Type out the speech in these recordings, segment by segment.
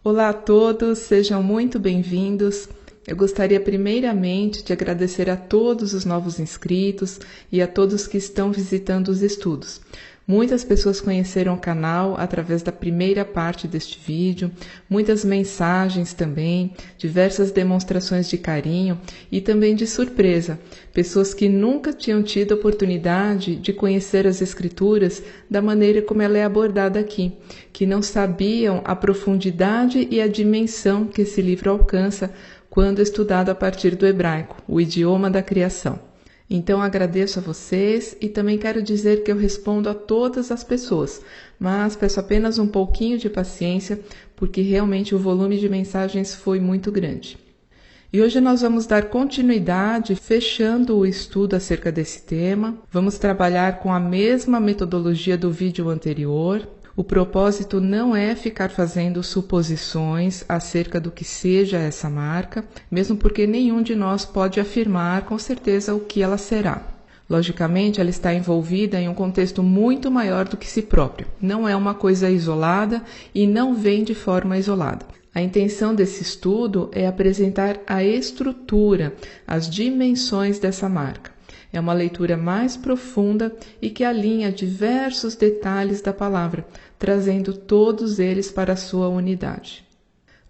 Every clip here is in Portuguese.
Olá a todos, sejam muito bem-vindos. Eu gostaria primeiramente de agradecer a todos os novos inscritos e a todos que estão visitando os estudos. Muitas pessoas conheceram o canal através da primeira parte deste vídeo, muitas mensagens também, diversas demonstrações de carinho e também de surpresa. Pessoas que nunca tinham tido a oportunidade de conhecer as Escrituras da maneira como ela é abordada aqui, que não sabiam a profundidade e a dimensão que esse livro alcança quando estudado a partir do hebraico, o idioma da criação. Então agradeço a vocês e também quero dizer que eu respondo a todas as pessoas, mas peço apenas um pouquinho de paciência, porque realmente o volume de mensagens foi muito grande. E hoje nós vamos dar continuidade, fechando o estudo acerca desse tema. Vamos trabalhar com a mesma metodologia do vídeo anterior. O propósito não é ficar fazendo suposições acerca do que seja essa marca, mesmo porque nenhum de nós pode afirmar com certeza o que ela será. Logicamente, ela está envolvida em um contexto muito maior do que si próprio. Não é uma coisa isolada e não vem de forma isolada. A intenção desse estudo é apresentar a estrutura, as dimensões dessa marca. É uma leitura mais profunda e que alinha diversos detalhes da palavra, trazendo todos eles para a sua unidade.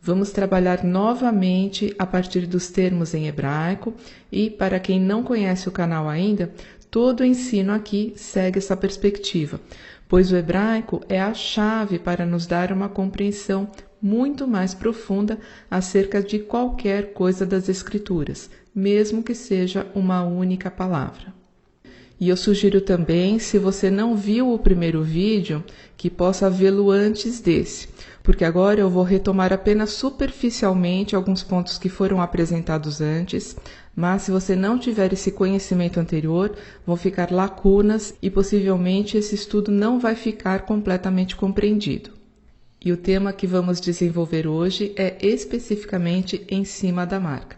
Vamos trabalhar novamente a partir dos termos em hebraico e, para quem não conhece o canal ainda, todo o ensino aqui segue essa perspectiva, pois o hebraico é a chave para nos dar uma compreensão muito mais profunda acerca de qualquer coisa das Escrituras, mesmo que seja uma única palavra. E eu sugiro também, se você não viu o primeiro vídeo, que possa vê-lo antes desse, porque agora eu vou retomar apenas superficialmente alguns pontos que foram apresentados antes, mas se você não tiver esse conhecimento anterior, vão ficar lacunas e possivelmente esse estudo não vai ficar completamente compreendido. E o tema que vamos desenvolver hoje é especificamente em cima da marca.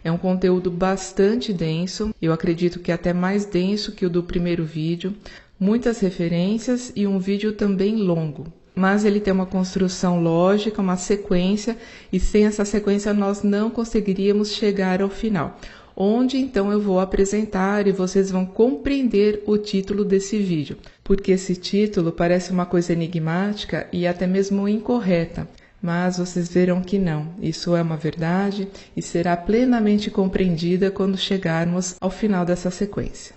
É um conteúdo bastante denso, eu acredito que até mais denso que o do primeiro vídeo, muitas referências e um vídeo também longo. Mas ele tem uma construção lógica, uma sequência, e sem essa sequência nós não conseguiríamos chegar ao final, onde então eu vou apresentar e vocês vão compreender o título desse vídeo, porque esse título parece uma coisa enigmática e até mesmo incorreta, mas vocês verão que não, isso é uma verdade e será plenamente compreendida quando chegarmos ao final dessa sequência.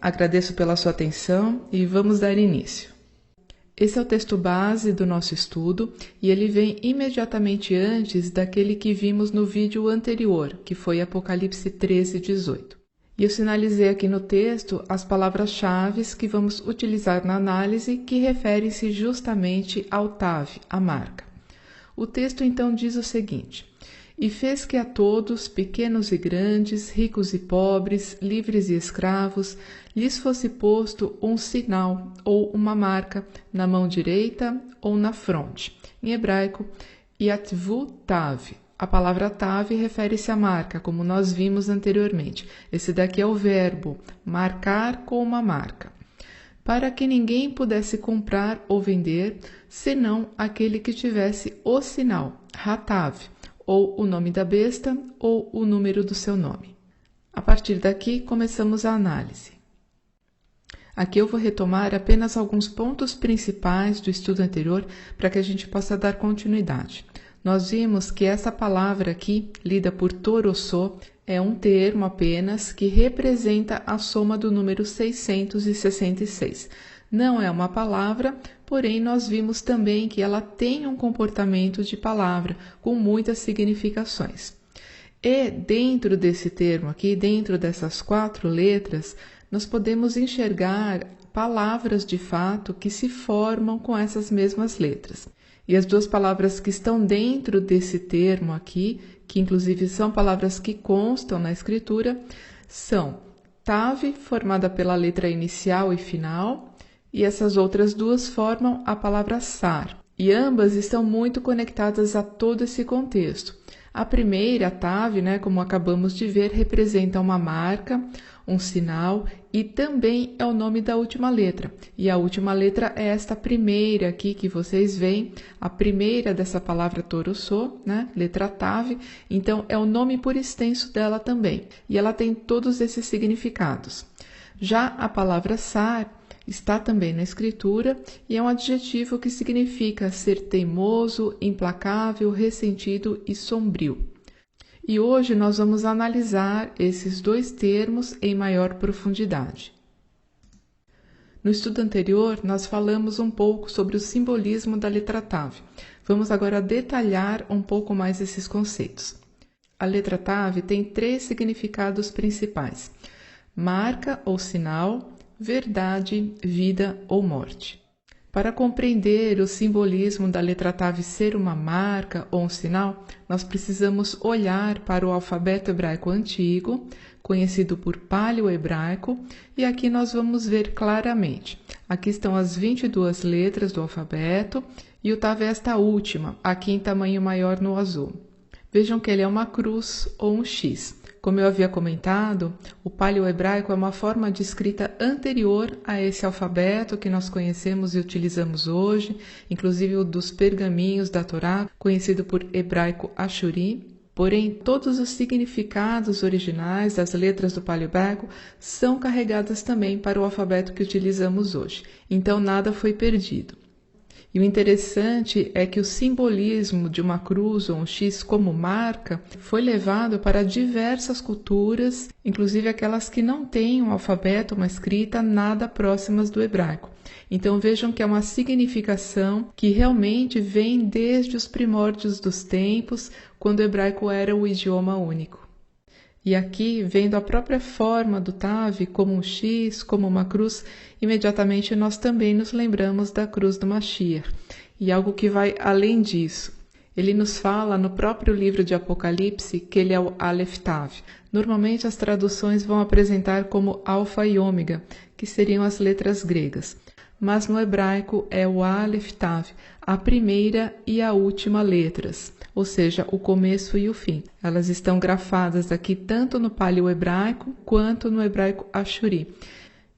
Agradeço pela sua atenção e vamos dar início. Esse é o texto base do nosso estudo e ele vem imediatamente antes daquele que vimos no vídeo anterior, que foi Apocalipse 13:18. E eu sinalizei aqui no texto as palavras-chave que vamos utilizar na análise que referem-se justamente ao TAV, a marca. O texto então diz o seguinte: E fez que a todos, pequenos e grandes, ricos e pobres, livres e escravos, lhes fosse posto um sinal ou uma marca na mão direita ou na fronte. Em hebraico, Yatvu Tav. A palavra Tav refere-se à marca, como nós vimos anteriormente. Esse daqui é o verbo, marcar com uma marca. Para que ninguém pudesse comprar ou vender, senão aquele que tivesse o sinal, Hatav, ou o nome da besta, ou o número do seu nome. A partir daqui, começamos a análise. Aqui eu vou retomar apenas alguns pontos principais do estudo anterior para que a gente possa dar continuidade. Nós vimos que essa palavra aqui, lida por Torossô, é um termo apenas que representa a soma do número 666. Não é uma palavra, porém nós vimos também que ela tem um comportamento de palavra, com muitas significações. E dentro desse termo aqui, dentro dessas 4 letras, nós podemos enxergar palavras de fato que se formam com essas mesmas letras. E as 2 palavras que estão dentro desse termo aqui, que inclusive são palavras que constam na escritura, são Tav, formada pela letra inicial e final, e essas outras 2 formam a palavra Sar. E ambas estão muito conectadas a todo esse contexto. A primeira, a Tav, como acabamos de ver, representa uma marca, um sinal e também é o nome da última letra. E a última letra é esta primeira aqui que vocês veem, a primeira dessa palavra Toroçô, letra Tav. Então, é o nome por extenso dela também. E ela tem todos esses significados. Já a palavra Sar está também na escritura e é um adjetivo que significa ser teimoso, implacável, ressentido e sombrio. E hoje nós vamos analisar esses dois termos em maior profundidade. No estudo anterior, nós falamos um pouco sobre o simbolismo da letra Tav. Vamos agora detalhar um pouco mais esses conceitos. A letra Tav tem 3 significados principais: marca ou sinal, verdade, vida ou morte. Para compreender o simbolismo da letra Tav ser uma marca ou um sinal, nós precisamos olhar para o alfabeto hebraico antigo, conhecido por paleo-hebraico, e aqui nós vamos ver claramente. Aqui estão as 22 letras do alfabeto e o Tav é esta última, aqui em tamanho maior no azul. Vejam que ele é uma cruz ou um X. Como eu havia comentado, o paleo-hebraico é uma forma de escrita anterior a esse alfabeto que nós conhecemos e utilizamos hoje, inclusive o dos pergaminhos da Torá, conhecido por hebraico Ashuri. Porém, todos os significados originais das letras do paleo-hebraico são carregadas também para o alfabeto que utilizamos hoje. Então, nada foi perdido. E o interessante é que o simbolismo de uma cruz ou um X como marca foi levado para diversas culturas, inclusive aquelas que não têm um alfabeto, uma escrita nada próximas do hebraico. Então vejam que é uma significação que realmente vem desde os primórdios dos tempos, quando o hebraico era o idioma único. E aqui, vendo a própria forma do Tav, como um X, como uma cruz, imediatamente nós também nos lembramos da cruz do Mashiach. E algo que vai além disso. Ele nos fala no próprio livro de Apocalipse que ele é o Aleph Tav. Normalmente as traduções vão apresentar como Alfa e Ômega, que seriam as letras gregas. Mas no hebraico é o Aleph Tav, a primeira e a última letras, ou seja, o começo e o fim. Elas estão grafadas aqui tanto no paleo-hebraico quanto no hebraico Ashuri.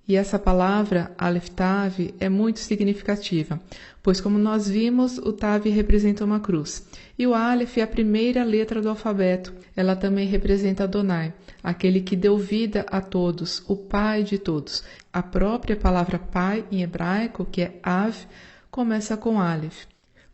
E essa palavra, Aleph Tav, é muito significativa, pois como nós vimos, o Tav representa uma cruz. E o Aleph é a primeira letra do alfabeto. Ela também representa Adonai, aquele que deu vida a todos, o Pai de todos. A própria palavra Pai em hebraico, que é Av, começa com Aleph.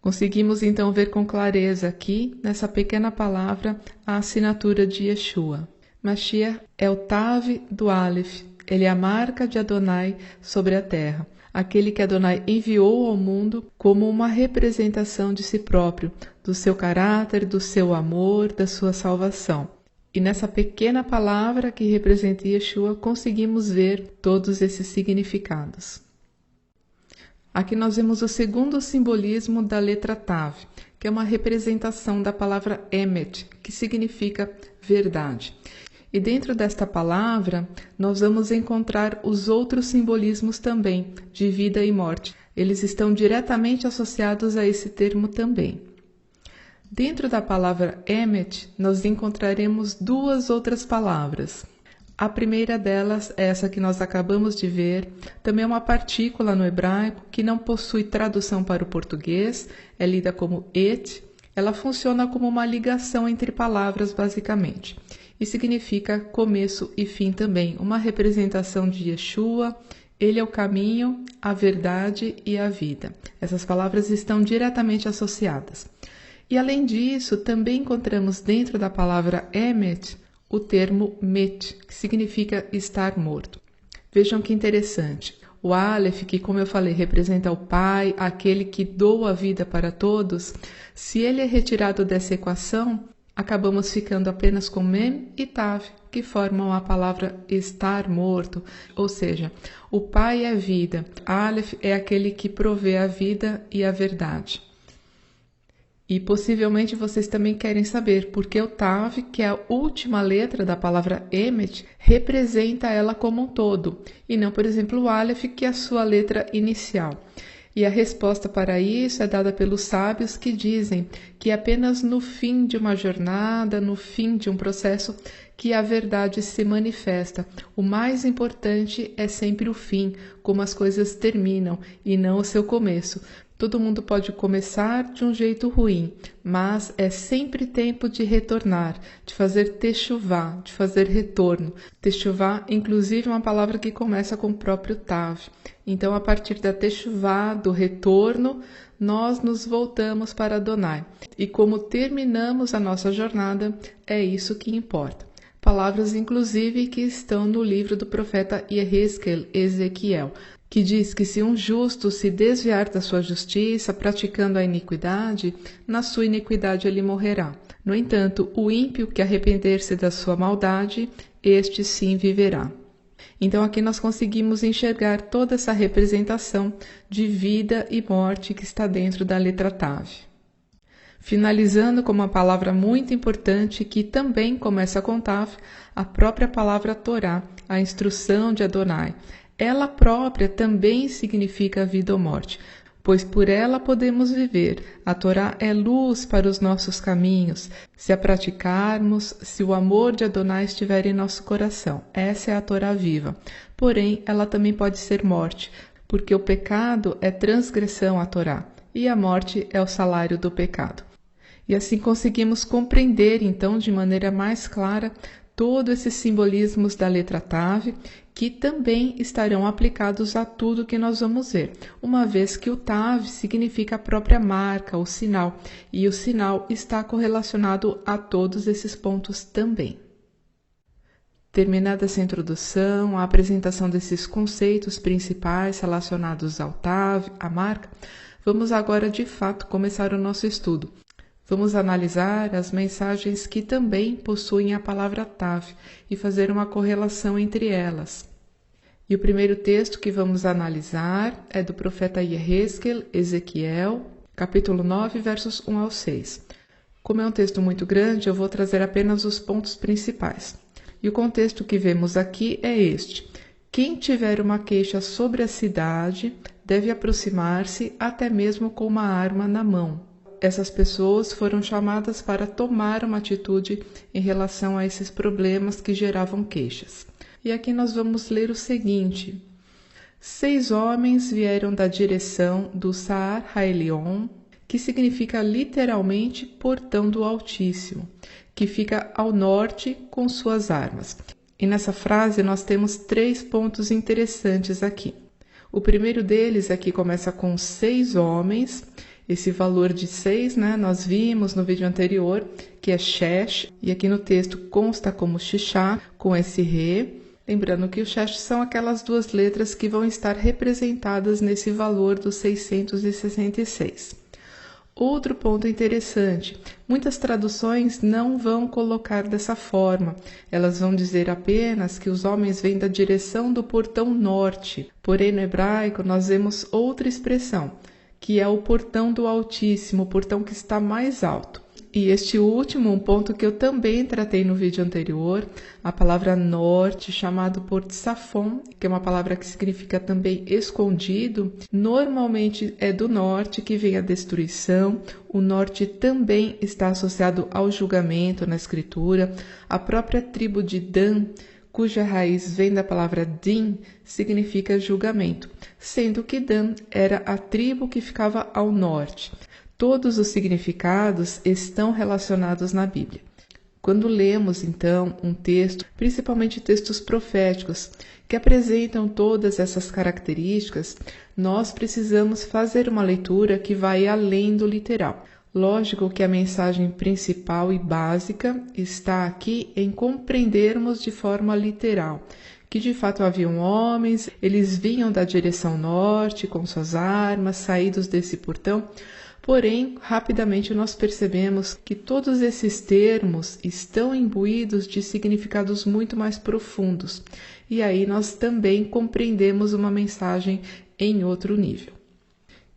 Conseguimos então ver com clareza aqui, nessa pequena palavra, a assinatura de Yeshua. Mashiach é o Tav do Aleph. Ele é a marca de Adonai sobre a terra, aquele que Adonai enviou ao mundo como uma representação de si próprio, do seu caráter, do seu amor, da sua salvação. E nessa pequena palavra que representa Yeshua, conseguimos ver todos esses significados. Aqui nós vemos o segundo simbolismo da letra Tav, que é uma representação da palavra Emet, que significa verdade. E dentro desta palavra, nós vamos encontrar os outros simbolismos também, de vida e morte. Eles estão diretamente associados a esse termo também. Dentro da palavra Emet, nós encontraremos 2 outras palavras. A primeira delas é essa que nós acabamos de ver, também é uma partícula no hebraico que não possui tradução para o português, é lida como et, ela funciona como uma ligação entre palavras basicamente. E significa começo e fim também, uma representação de Yeshua. Ele é o caminho, a verdade e a vida. Essas palavras estão diretamente associadas. E além disso, também encontramos dentro da palavra Emet o termo Met, que significa estar morto. Vejam que interessante. O Aleph, que como eu falei, representa o Pai, aquele que doa a vida para todos, se ele é retirado dessa equação, acabamos ficando apenas com Mem e Tav, que formam a palavra estar morto, ou seja, o Pai é a vida, Aleph é aquele que provê a vida e a verdade. E possivelmente vocês também querem saber porque o Tav, que é a última letra da palavra Emet, representa ela como um todo, e não, por exemplo, o Aleph, que é a sua letra inicial. E a resposta para isso é dada pelos sábios que dizem que é apenas no fim de uma jornada, no fim de um processo, que a verdade se manifesta. O mais importante é sempre o fim, como as coisas terminam, e não o seu começo. Todo mundo pode começar de um jeito ruim, mas é sempre tempo de retornar, de fazer techuvá, de fazer retorno. Techuvá, inclusive, é uma palavra que começa com o próprio Tav. Então, a partir da techuvá, do retorno, nós nos voltamos para Adonai. E como terminamos a nossa jornada, é isso que importa. Palavras, inclusive, que estão no livro do profeta Yehezkel, Ezequiel, que diz que se um justo se desviar da sua justiça, praticando a iniquidade, na sua iniquidade ele morrerá. No entanto, o ímpio que arrepender-se da sua maldade, este sim viverá. Então aqui nós conseguimos enxergar toda essa representação de vida e morte que está dentro da letra Tav. Finalizando com uma palavra muito importante que também começa com Tav, a própria palavra Torá, a instrução de Adonai. Ela própria também significa vida ou morte, pois por ela podemos viver. A Torá é luz para os nossos caminhos, se a praticarmos, se o amor de Adonai estiver em nosso coração. Essa é a Torá viva. Porém, ela também pode ser morte, porque o pecado é transgressão à Torá, e a morte é o salário do pecado. E assim conseguimos compreender, então, de maneira mais clara, todos esses simbolismos da letra Tav, que também estarão aplicados a tudo que nós vamos ver, uma vez que o Tav significa a própria marca, o sinal, e o sinal está correlacionado a todos esses pontos também. Terminada essa introdução, a apresentação desses conceitos principais relacionados ao Tav, a marca, vamos agora de fato começar o nosso estudo. Vamos analisar as mensagens que também possuem a palavra Tav e fazer uma correlação entre elas. E o primeiro texto que vamos analisar é do profeta Yehezkel, Ezequiel, capítulo 9, versos 1 ao 6. Como é um texto muito grande, eu vou trazer apenas os pontos principais. E o contexto que vemos aqui é este. Quem tiver uma queixa sobre a cidade deve aproximar-se até mesmo com uma arma na mão. Essas pessoas foram chamadas para tomar uma atitude em relação a esses problemas que geravam queixas. E aqui nós vamos ler o seguinte. 6 homens vieram da direção do Saar HaElion, que significa literalmente portão do Altíssimo, que fica ao norte com suas armas. E nessa frase nós temos 3 pontos interessantes aqui. O primeiro deles aqui começa com 6 homens. Esse valor de 6, nós vimos no vídeo anterior, que é Shesh, e aqui no texto consta como Shishá, com esse Re. Lembrando que o Shesh são aquelas 2 letras que vão estar representadas nesse valor dos 666. Outro ponto interessante, muitas traduções não vão colocar dessa forma. Elas vão dizer apenas que os homens vêm da direção do portão norte. Porém, no hebraico, nós vemos outra expressão, que é o portão do Altíssimo, o portão que está mais alto. E este último, um ponto que eu também tratei no vídeo anterior, a palavra norte, chamado por Tsafon, que é uma palavra que significa também escondido, normalmente é do norte que vem a destruição. O norte também está associado ao julgamento na escritura. A própria tribo de Dan, cuja raiz vem da palavra din, significa julgamento, sendo que Dan era a tribo que ficava ao norte. Todos os significados estão relacionados na Bíblia. Quando lemos, então, um texto, principalmente textos proféticos, que apresentam todas essas características, nós precisamos fazer uma leitura que vai além do literal. Lógico que a mensagem principal e básica está aqui em compreendermos de forma literal, que de fato haviam homens, eles vinham da direção norte com suas armas, saídos desse portão. Porém, rapidamente nós percebemos que todos esses termos estão imbuídos de significados muito mais profundos. E aí nós também compreendemos uma mensagem em outro nível.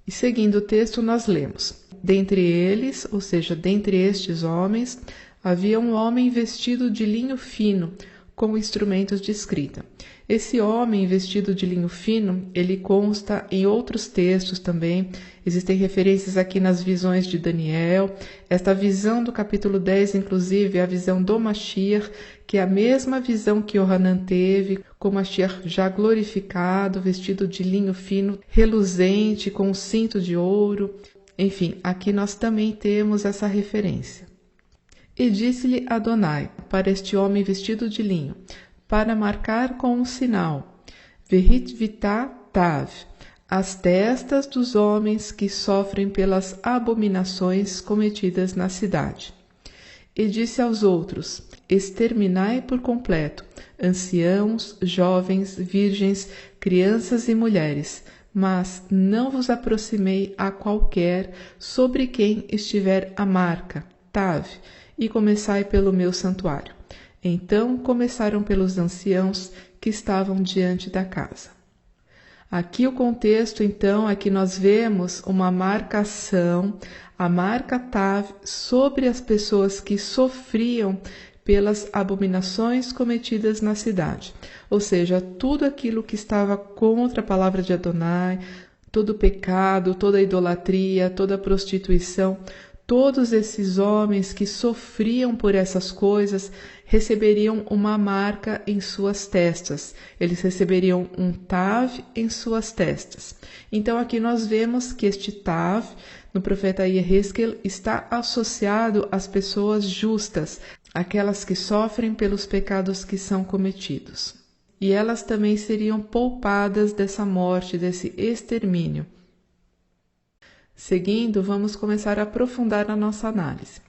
E seguindo o texto, nós lemos: dentre eles, ou seja, dentre estes homens, havia um homem vestido de linho fino, com instrumentos de escrita. Esse homem vestido de linho fino, ele consta em outros textos também. Existem referências aqui nas visões de Daniel. Esta visão do capítulo 10, inclusive, é a visão do Mashiach, que é a mesma visão que Yohanan teve, com o Mashiach já glorificado, vestido de linho fino, reluzente, com um cinto de ouro. Enfim, aqui nós também temos essa referência. E disse-lhe Adonai, para este homem vestido de linho, para marcar com um sinal, Vehit Vitá Tav, as testas dos homens que sofrem pelas abominações cometidas na cidade. E disse aos outros, exterminai por completo, anciãos, jovens, virgens, crianças e mulheres, mas não vos aproximei a qualquer sobre quem estiver a marca, Tav, e começai pelo meu santuário. Então começaram pelos anciãos que estavam diante da casa. Aqui o contexto, então, é que nós vemos uma marcação, a marca Tav, sobre as pessoas que sofriam pelas abominações cometidas na cidade. Ou seja, tudo aquilo que estava contra a palavra de Adonai, todo o pecado, toda a idolatria, toda a prostituição, todos esses homens que sofriam por essas coisas receberiam uma marca em suas testas. Eles receberiam um Tav em suas testas. Então aqui nós vemos que este Tav, no profeta Yehezkel, está associado às pessoas justas, aquelas que sofrem pelos pecados que são cometidos. E elas também seriam poupadas dessa morte, desse extermínio. Seguindo, vamos começar a aprofundar a nossa análise.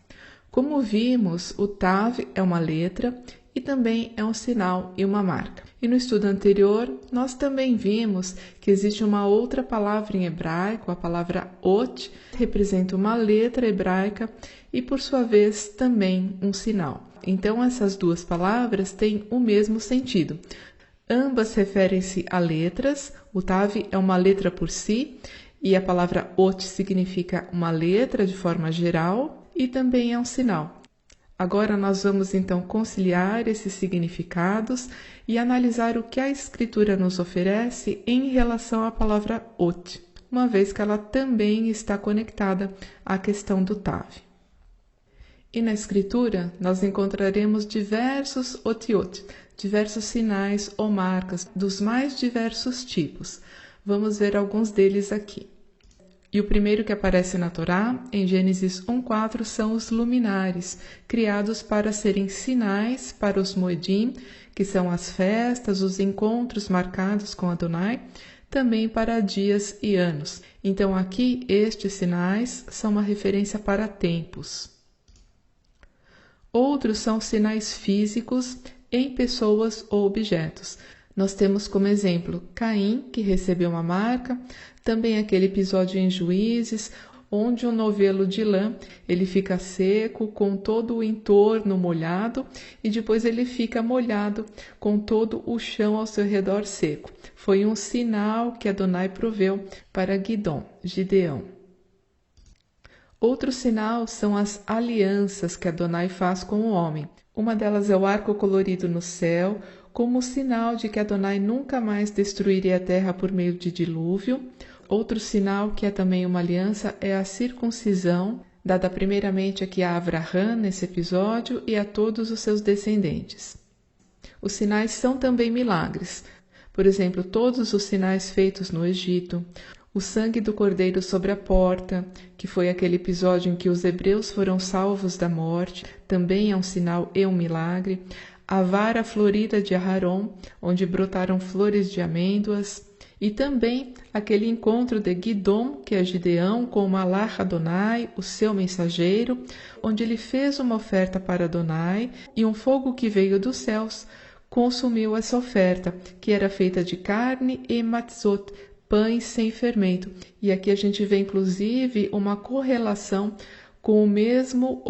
Como vimos, o Tav é uma letra e também é um sinal e uma marca. E no estudo anterior, nós também vimos que existe uma outra palavra em hebraico, a palavra Ot, que representa uma letra hebraica e, por sua vez, também um sinal. Então, essas duas palavras têm o mesmo sentido. Ambas referem-se a letras, o Tav é uma letra por si, e a palavra Ot significa uma letra de forma geral e também é um sinal. Agora nós vamos então conciliar esses significados e analisar o que a Escritura nos oferece em relação à palavra Ot, uma vez que ela também está conectada à questão do Tav. E na Escritura nós encontraremos diversos otiot, diversos sinais ou marcas dos mais diversos tipos. Vamos ver alguns deles aqui. E o primeiro que aparece na Torá, em Gênesis 1:4, são os luminares, criados para serem sinais para os Moedim, que são as festas, os encontros marcados com Adonai, também para dias e anos. Então aqui, estes sinais são uma referência para tempos. Outros são sinais físicos em pessoas ou objetos. Nós temos como exemplo Caim, que recebeu uma marca, também aquele episódio em Juízes, onde um novelo de lã, ele fica seco, com todo o entorno molhado, e depois ele fica molhado, com todo o chão ao seu redor seco. Foi um sinal que Adonai proveu para Gideão. Outro sinal são as alianças que Adonai faz com o homem. Uma delas é o arco colorido no céu, como sinal de que Adonai nunca mais destruiria a terra por meio de dilúvio. Outro sinal, que é também uma aliança, é a circuncisão, dada primeiramente aqui a Avraham nesse episódio e a todos os seus descendentes. Os sinais são também milagres. Por exemplo, todos os sinais feitos no Egito, o sangue do cordeiro sobre a porta, que foi aquele episódio em que os hebreus foram salvos da morte, também é um sinal e um milagre. A vara florida de Aharon, onde brotaram flores de amêndoas, e também aquele encontro de Gidom, que é Gideão, com Malach Adonai, o seu mensageiro, onde ele fez uma oferta para Adonai, e um fogo que veio dos céus consumiu essa oferta, que era feita de carne e matzot, pães sem fermento. E aqui a gente vê inclusive uma correlação com o mesmo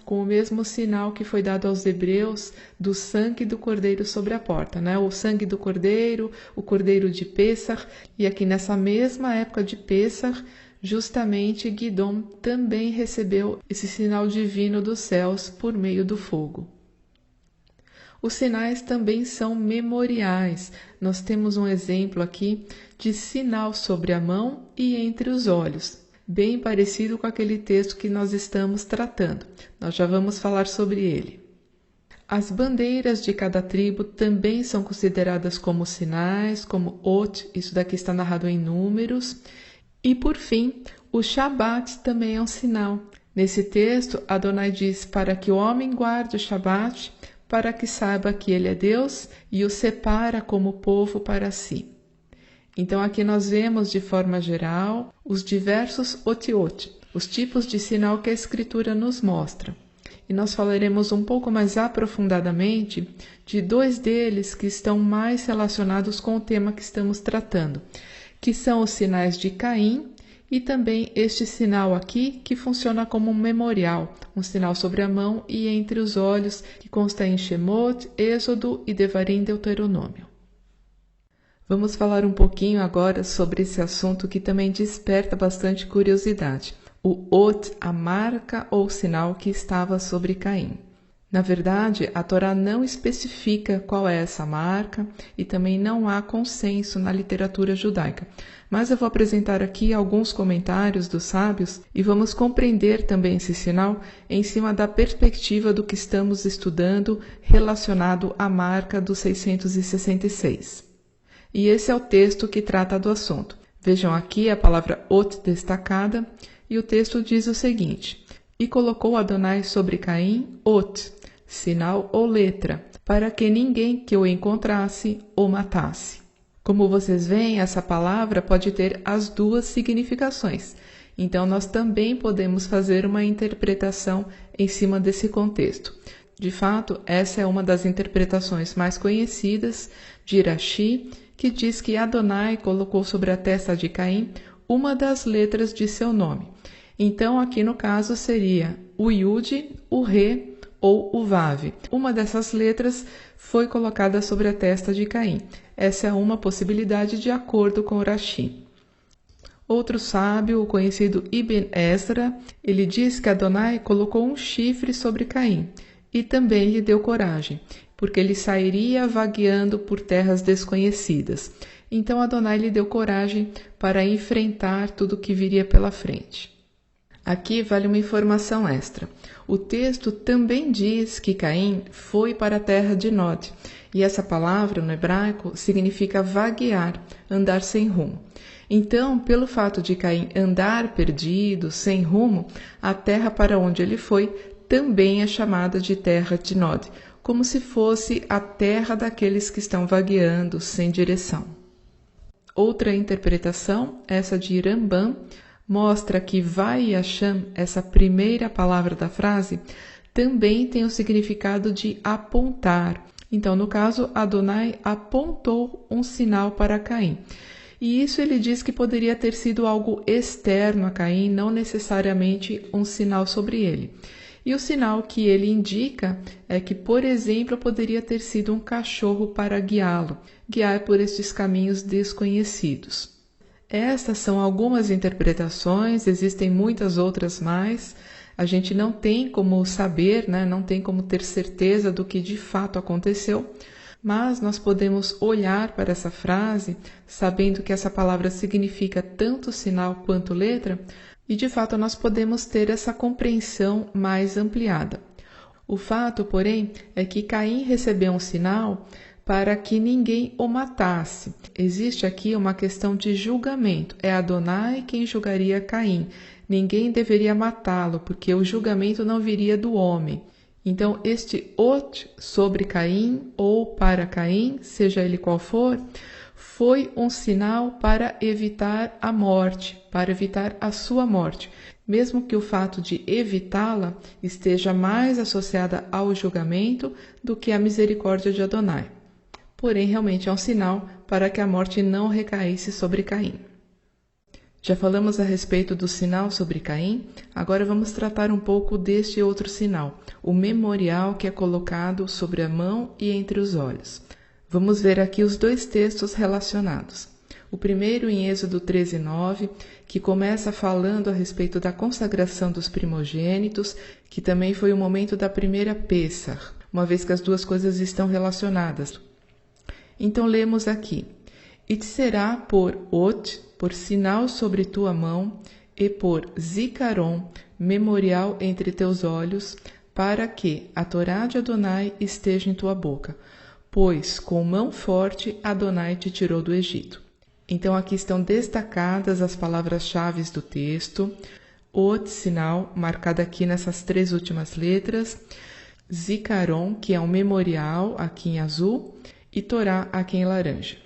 com o mesmo sinal que foi dado aos hebreus do sangue do cordeiro sobre a porta, né? O sangue do cordeiro, o cordeiro de Pêssar, e aqui nessa mesma época de Pêssar, justamente Gidom também recebeu esse sinal divino dos céus por meio do fogo. Os sinais também são memoriais. Nós temos um exemplo aqui de sinal sobre a mão e entre os olhos, bem parecido com aquele texto que nós estamos tratando. Nós já vamos falar sobre ele. As bandeiras de cada tribo também são consideradas como sinais, como ot, isso daqui está narrado em números. E por fim, o Shabat também é um sinal. Nesse texto, Adonai diz para que o homem guarde o Shabat, para que saiba que ele é Deus e o separa como povo para si. Então aqui nós vemos de forma geral os diversos otiot, os tipos de sinal que a Escritura nos mostra. E nós falaremos um pouco mais aprofundadamente de dois deles que estão mais relacionados com o tema que estamos tratando, que são os sinais de Caim e também este sinal aqui que funciona como um memorial, um sinal sobre a mão e entre os olhos, que consta em Shemot, Êxodo e Devarim, Deuteronômio. Vamos falar um pouquinho agora sobre esse assunto que também desperta bastante curiosidade. O ot, a marca ou sinal que estava sobre Caim. Na verdade, a Torá não especifica qual é essa marca e também não há consenso na literatura judaica. Mas eu vou apresentar aqui alguns comentários dos sábios e vamos compreender também esse sinal em cima da perspectiva do que estamos estudando relacionado à marca dos 666. E esse é o texto que trata do assunto. Vejam aqui a palavra ot destacada e o texto diz o seguinte: E colocou Adonai sobre Caim ot, sinal ou letra, para que ninguém que o encontrasse o matasse. Como vocês veem, essa palavra pode ter as duas significações. Então, nós também podemos fazer uma interpretação em cima desse contexto. De fato, essa é uma das interpretações mais conhecidas de Rashi, que diz que Adonai colocou sobre a testa de Caim uma das letras de seu nome. Então, aqui no caso seria o Yud, o Re ou o Vav. Uma dessas letras foi colocada sobre a testa de Caim. Essa é uma possibilidade de acordo com Rashi. Outro sábio, o conhecido Ibn Ezra, ele diz que Adonai colocou um chifre sobre Caim e também lhe deu coragem, porque ele sairia vagueando por terras desconhecidas. Então Adonai lhe deu coragem para enfrentar tudo o que viria pela frente. Aqui vale uma informação extra. O texto também diz que Caim foi para a terra de Nod, e essa palavra no hebraico significa vaguear, andar sem rumo. Então, pelo fato de Caim andar perdido, sem rumo, a terra para onde ele foi também é chamada de terra de Nod, como se fosse a terra daqueles que estão vagueando sem direção. Outra interpretação, essa de Rambam, mostra que Vai Hashem, essa primeira palavra da frase, também tem o significado de apontar. Então, no caso, Adonai apontou um sinal para Caim. E isso ele diz que poderia ter sido algo externo a Caim, não necessariamente um sinal sobre ele. E o sinal que ele indica é que, por exemplo, poderia ter sido um cachorro para guiá-lo, guiar por estes caminhos desconhecidos. Estas são algumas interpretações, existem muitas outras mais. A gente não tem como saber, não tem como ter certeza do que de fato aconteceu, mas nós podemos olhar para essa frase, sabendo que essa palavra significa tanto sinal quanto letra, e de fato nós podemos ter essa compreensão mais ampliada. O fato, porém, é que Caim recebeu um sinal para que ninguém o matasse. Existe aqui uma questão de julgamento. É Adonai quem julgaria Caim. Ninguém deveria matá-lo, porque o julgamento não viria do homem. Então, este ot sobre Caim, ou para Caim, seja ele qual for, foi um sinal para evitar a morte, para evitar a sua morte, mesmo que o fato de evitá-la esteja mais associada ao julgamento do que à misericórdia de Adonai. Porém, realmente é um sinal para que a morte não recaísse sobre Caim. Já falamos a respeito do sinal sobre Caim, agora vamos tratar um pouco deste outro sinal, o memorial que é colocado sobre a mão e entre os olhos. Vamos ver aqui os dois textos relacionados. O primeiro em Êxodo 13:9, que começa falando a respeito da consagração dos primogênitos, que também foi o momento da primeira Pêssach. uma vez que as duas coisas estão relacionadas. Então lemos aqui: e te será por ot, por sinal sobre tua mão, e por zikaron, memorial entre teus olhos, para que a Torá de Adonai esteja em tua boca, pois com mão forte Adonai te tirou do Egito. Então aqui estão destacadas as palavras-chave do texto: ot, sinal, marcado aqui nessas 3 últimas letras, zikaron, que é um memorial, aqui em azul, e Torá, aqui em laranja.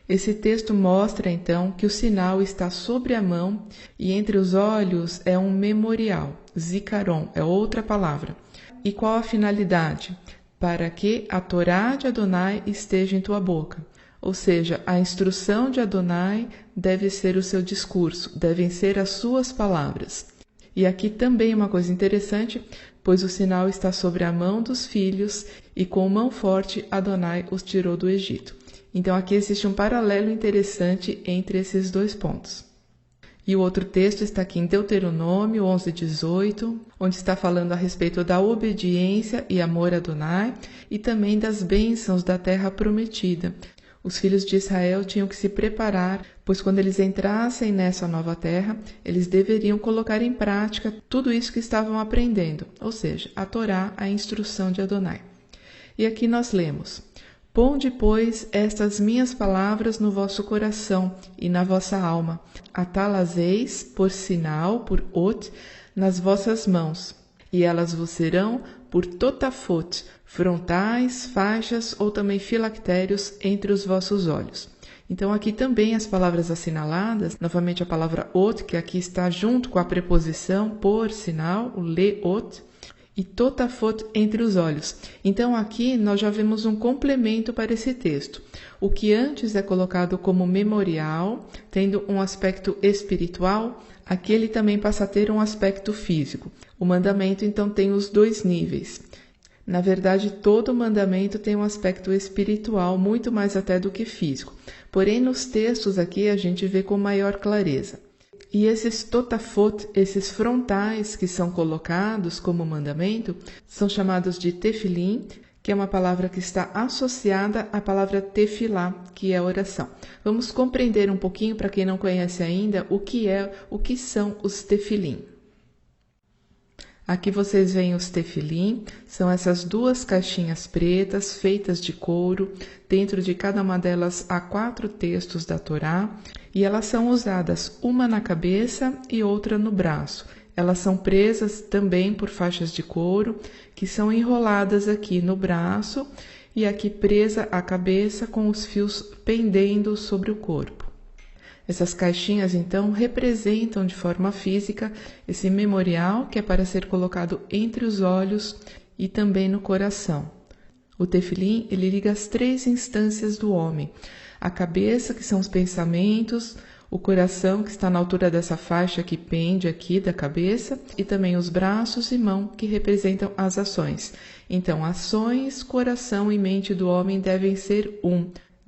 Esse texto mostra, então, que o sinal está sobre a mão e entre os olhos é um memorial. Zikaron é outra palavra. E qual a finalidade? Para que a Torá de Adonai esteja em tua boca. Ou seja, a instrução de Adonai deve ser o seu discurso, devem ser as suas palavras. E aqui também uma coisa interessante, pois o sinal está sobre a mão dos filhos e com mão forte Adonai os tirou do Egito. Então aqui existe um paralelo interessante entre esses 2 pontos. E o outro texto está aqui em Deuteronômio 11:18, onde está falando a respeito da obediência e amor a Adonai e também das bênçãos da terra prometida. Os filhos de Israel tinham que se preparar, pois quando eles entrassem nessa nova terra, eles deveriam colocar em prática tudo isso que estavam aprendendo, ou seja, a Torá, a instrução de Adonai. E aqui nós lemos: ponde, pois, estas minhas palavras no vosso coração e na vossa alma, atá-las-eis por sinal, por ot, nas vossas mãos, e elas vos serão por totafot, frontais, faixas ou também filactérios entre os vossos olhos. Então aqui também as palavras assinaladas, novamente a palavra ot, que aqui está junto com a preposição por sinal, o leot, e totafot entre os olhos. Então aqui nós já vemos um complemento para esse texto. O que antes é colocado como memorial, tendo um aspecto espiritual, aqui ele também passa a ter um aspecto físico. O mandamento então tem os 2 níveis. Na verdade, todo mandamento tem um aspecto espiritual, muito mais até do que físico. Porém, nos textos aqui a gente vê com maior clareza. E esses totafot, esses frontais que são colocados como mandamento, são chamados de tefilim, que é uma palavra que está associada à palavra tefilá, que é oração. Vamos compreender um pouquinho, para quem não conhece ainda, o que são os tefilim. Aqui vocês veem os tefilim, são essas 2 caixinhas pretas feitas de couro, dentro de cada uma delas há 4 textos da Torá, e elas são usadas uma na cabeça e outra no braço. Elas são presas também por faixas de couro, que são enroladas aqui no braço e aqui presa a cabeça com os fios pendendo sobre o corpo. Essas caixinhas, então, representam de forma física esse memorial que é para ser colocado entre os olhos e também no coração. O tefilim, ele liga as 3 instâncias do homem: a cabeça, que são os pensamentos, o coração, que está na altura dessa faixa que pende aqui da cabeça, e também os braços e mão, que representam as ações. Então, ações, coração e mente do homem devem ser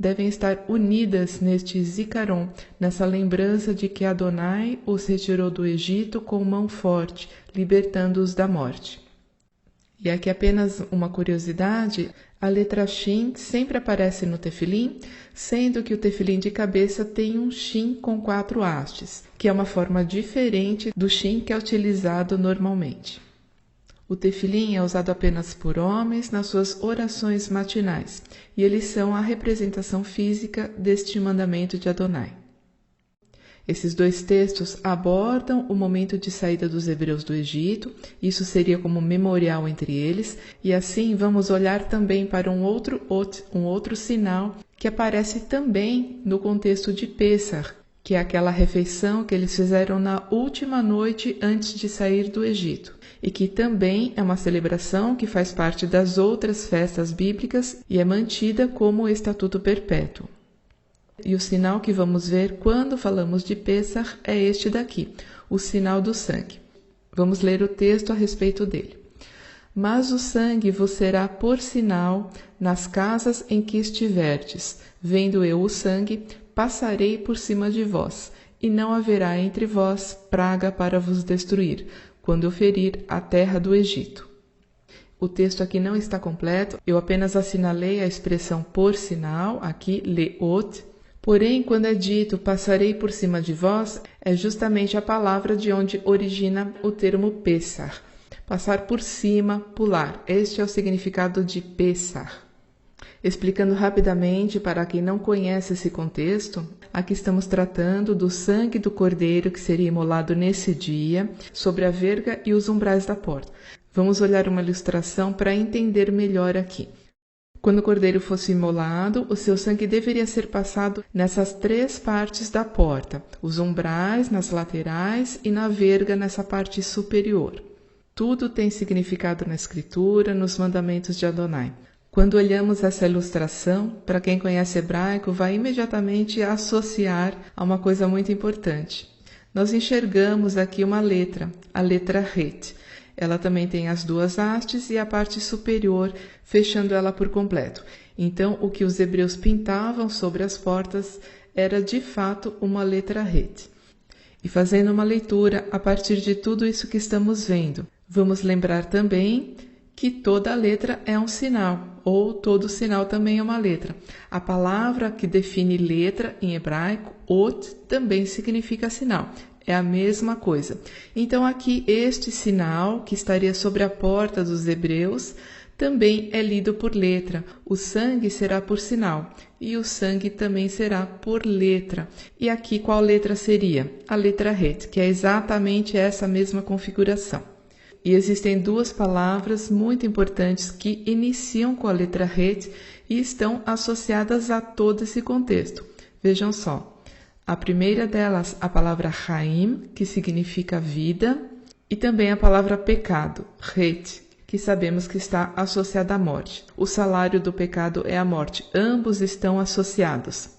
devem estar unidas neste zikaron, nessa lembrança de que Adonai os retirou do Egito com mão forte, libertando-os da morte. E aqui apenas uma curiosidade: a letra Shin sempre aparece no tefilim, sendo que o tefilim de cabeça tem um Shin com 4 hastes, que é uma forma diferente do Shin que é utilizado normalmente. O tefilim é usado apenas por homens nas suas orações matinais, e eles são a representação física deste mandamento de Adonai. Esses 2 textos abordam o momento de saída dos hebreus do Egito, isso seria como memorial entre eles, e assim vamos olhar também para um outro sinal que aparece também no contexto de Pêssar, que é aquela refeição que eles fizeram na última noite antes de sair do Egito, e que também é uma celebração que faz parte das outras festas bíblicas e é mantida como estatuto perpétuo. E o sinal que vamos ver quando falamos de Pêssar é este daqui, o sinal do sangue. Vamos ler o texto a respeito dele. Mas o sangue vos será por sinal nas casas em que estiverdes. Vendo eu o sangue, passarei por cima de vós, e não haverá entre vós praga para vos destruir, quando eu ferir a terra do Egito. O texto aqui não está completo, eu apenas assinalei a expressão por sinal, aqui, leot. Porém, quando é dito passarei por cima de vós, é justamente a palavra de onde origina o termo Pessar. Passar por cima, pular. Este é o significado de Pessar. Explicando rapidamente para quem não conhece esse contexto, aqui estamos tratando do sangue do cordeiro que seria imolado nesse dia, sobre a verga e os umbrais da porta. Vamos olhar uma ilustração para entender melhor aqui. Quando o cordeiro fosse imolado, o seu sangue deveria ser passado nessas 3 partes da porta, os umbrais nas laterais e na verga nessa parte superior. Tudo tem significado na Escritura, nos mandamentos de Adonai. Quando olhamos essa ilustração, para quem conhece hebraico, vai imediatamente associar a uma coisa muito importante. Nós enxergamos aqui uma letra, a letra Het. Ela também tem as 2 hastes e a parte superior, fechando ela por completo. Então, o que os hebreus pintavam sobre as portas era, de fato, uma letra Het. E fazendo uma leitura a partir de tudo isso que estamos vendo, vamos lembrar também que toda letra é um sinal, ou todo sinal também é uma letra. A palavra que define letra em hebraico, ot, também significa sinal. É a mesma coisa. Então aqui este sinal, que estaria sobre a porta dos hebreus, também é lido por letra. O sangue será por sinal e o sangue também será por letra. E aqui qual letra seria? A letra Het, que é exatamente essa mesma configuração. E existem 2 palavras muito importantes que iniciam com a letra Het e estão associadas a todo esse contexto. Vejam só. A primeira delas, a palavra Haim, que significa vida, e também a palavra pecado, Het, que sabemos que está associada à morte. O salário do pecado é a morte. Ambos estão associados.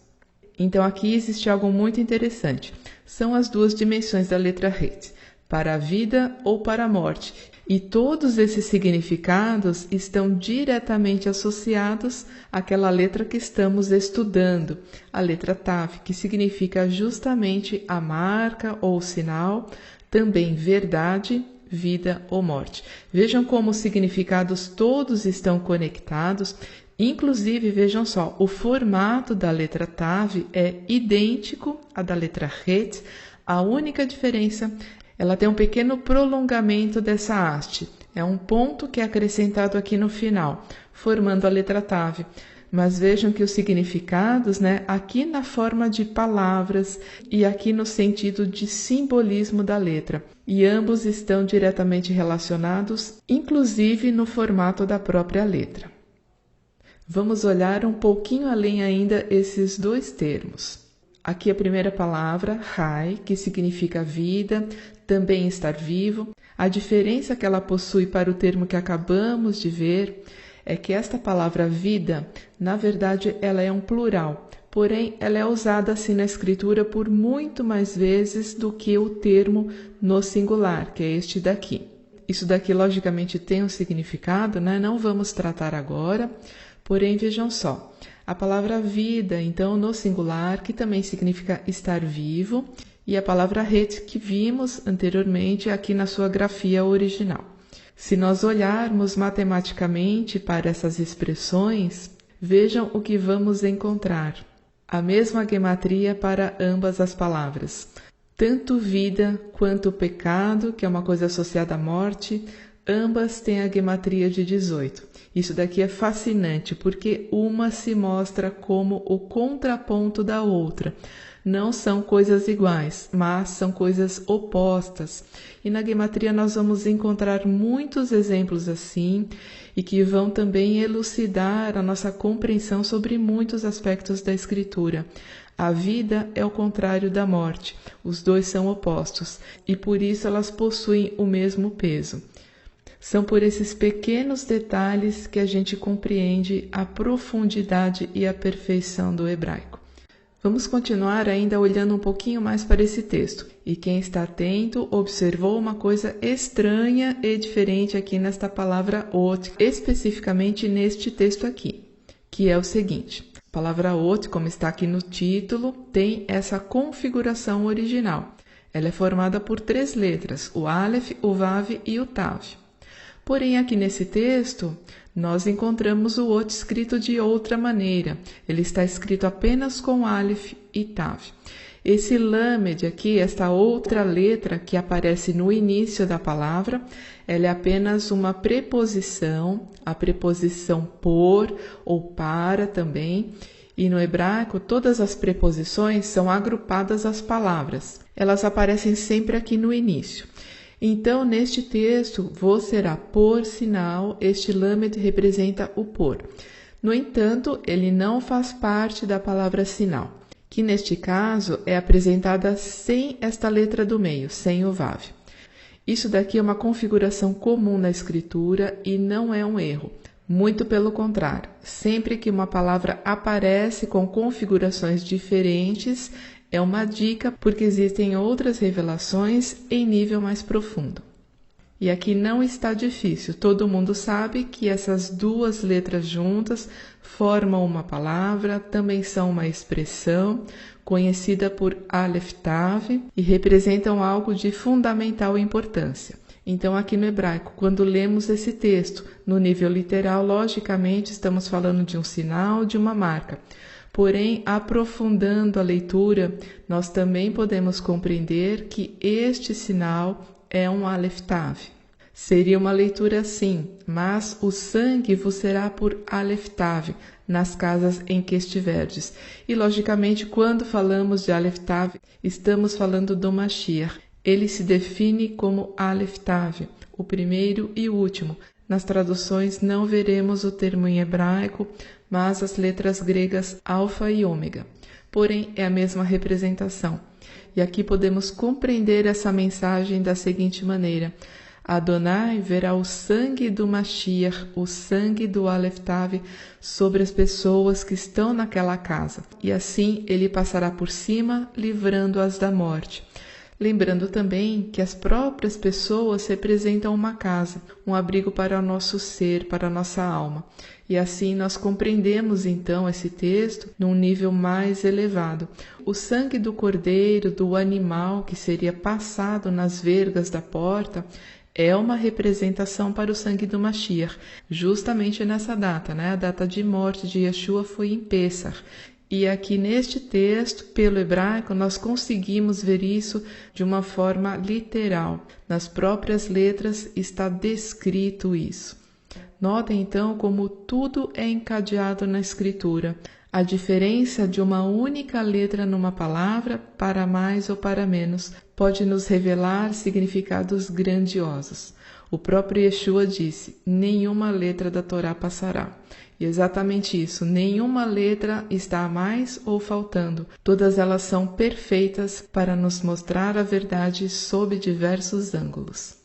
Então aqui existe algo muito interessante. São as 2 dimensões da letra Het, para a vida ou para a morte. E todos esses significados estão diretamente associados àquela letra que estamos estudando, a letra Tav, que significa justamente a marca ou sinal, também verdade, vida ou morte. Vejam como os significados todos estão conectados. Inclusive, vejam só, o formato da letra Tav é idêntico à da letra Het. A única diferença, ela tem um pequeno prolongamento dessa haste. É um ponto que é acrescentado aqui no final, formando a letra Tav. Mas vejam que os significados, aqui na forma de palavras e aqui no sentido de simbolismo da letra. E ambos estão diretamente relacionados, inclusive no formato da própria letra. Vamos olhar um pouquinho além ainda esses 2 termos. Aqui a primeira palavra, Hai, que significa vida, também estar vivo. A diferença que ela possui para o termo que acabamos de ver é que esta palavra vida, na verdade, ela é um plural, porém ela é usada assim na escritura por muito mais vezes do que o termo no singular, que é este daqui. Isso daqui logicamente tem um significado, não vamos tratar agora, porém vejam só. A palavra vida, então, no singular, que também significa estar vivo, e a palavra Het, que vimos anteriormente aqui na sua grafia original. Se nós olharmos matematicamente para essas expressões, vejam o que vamos encontrar. A mesma gematria para ambas as palavras. Tanto vida quanto pecado, que é uma coisa associada à morte, ambas têm a gematria de 18. Isso daqui é fascinante, porque uma se mostra como o contraponto da outra. Não são coisas iguais, mas são coisas opostas. E na gematria nós vamos encontrar muitos exemplos assim, e que vão também elucidar a nossa compreensão sobre muitos aspectos da escritura. A vida é o contrário da morte. Os 2 são opostos, e por isso elas possuem o mesmo peso. São por esses pequenos detalhes que a gente compreende a profundidade e a perfeição do hebraico. Vamos continuar ainda olhando um pouquinho mais para esse texto. E quem está atento observou uma coisa estranha e diferente aqui nesta palavra ot, especificamente neste texto aqui, que é o seguinte. A palavra ot, como está aqui no título, tem essa configuração original. Ela é formada por 3 letras, o Aleph, o Vav e o Tav. Porém, aqui nesse texto, nós encontramos o Ot escrito de outra maneira. Ele está escrito apenas com Aleph e Tav. Esse Lamed aqui, esta outra letra que aparece no início da palavra, ela é apenas uma preposição, a preposição por ou para também. E no hebraico, todas as preposições são agrupadas às palavras. Elas aparecem sempre aqui no início. Então, neste texto, Vô será por sinal, este Lamed representa o por. No entanto, ele não faz parte da palavra sinal, que neste caso é apresentada sem esta letra do meio, sem o Vav. Isso daqui é uma configuração comum na escritura e não é um erro. Muito pelo contrário, sempre que uma palavra aparece com configurações diferentes, é uma dica porque existem outras revelações em nível mais profundo. E aqui não está difícil, todo mundo sabe que essas duas letras juntas formam uma palavra, também são uma expressão conhecida por Aleph Tav e representam algo de fundamental importância. Então, aqui no hebraico, quando lemos esse texto, no nível literal, logicamente, estamos falando de um sinal, de uma marca. Porém, aprofundando a leitura, nós também podemos compreender que este sinal é um Aleph Tav. Seria uma leitura assim, mas o sangue vos será por Aleph Tav, nas casas em que estiverdes. E, logicamente, quando falamos de Aleph Tav, estamos falando do Mashiach. Ele se define como Aleph Tav, o primeiro e o último. Nas traduções não veremos o termo em hebraico, mas as letras gregas alfa e ômega. Porém, é a mesma representação. E aqui podemos compreender essa mensagem da seguinte maneira: Adonai verá o sangue do Mashiach, o sangue do Aleph Tav, sobre as pessoas que estão naquela casa. E assim ele passará por cima, livrando-as da morte. Lembrando também que as próprias pessoas representam uma casa, um abrigo para o nosso ser, para a nossa alma. E assim nós compreendemos então esse texto num nível mais elevado. O sangue do cordeiro, do animal que seria passado nas vergas da porta, é uma representação para o sangue do Mashiach, justamente nessa data, né? A data de morte de Yeshua foi em Pêssar. E aqui neste texto, pelo hebraico, nós conseguimos ver isso de uma forma literal. Nas próprias letras está descrito isso. Notem então como tudo é encadeado na escritura. A diferença de uma única letra numa palavra, para mais ou para menos, pode nos revelar significados grandiosos. O próprio Yeshua disse: nenhuma letra da Torá passará. E exatamente isso, nenhuma letra está a mais ou faltando. Todas elas são perfeitas para nos mostrar a verdade sob diversos ângulos.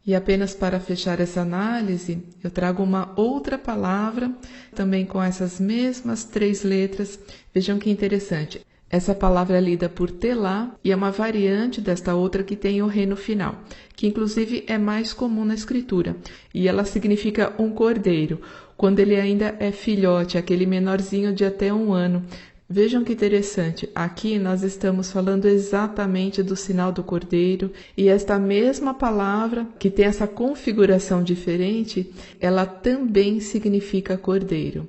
E apenas para fechar essa análise, eu trago uma outra palavra, também com essas mesmas 3 letras. Vejam que interessante. Essa palavra é lida por telá e é uma variante desta outra que tem o rei no final, que inclusive é mais comum na escritura. E ela significa um cordeiro, quando ele ainda é filhote, aquele menorzinho de até 1 ano. Vejam que interessante, aqui nós estamos falando exatamente do sinal do cordeiro e esta mesma palavra, que tem essa configuração diferente, ela também significa cordeiro.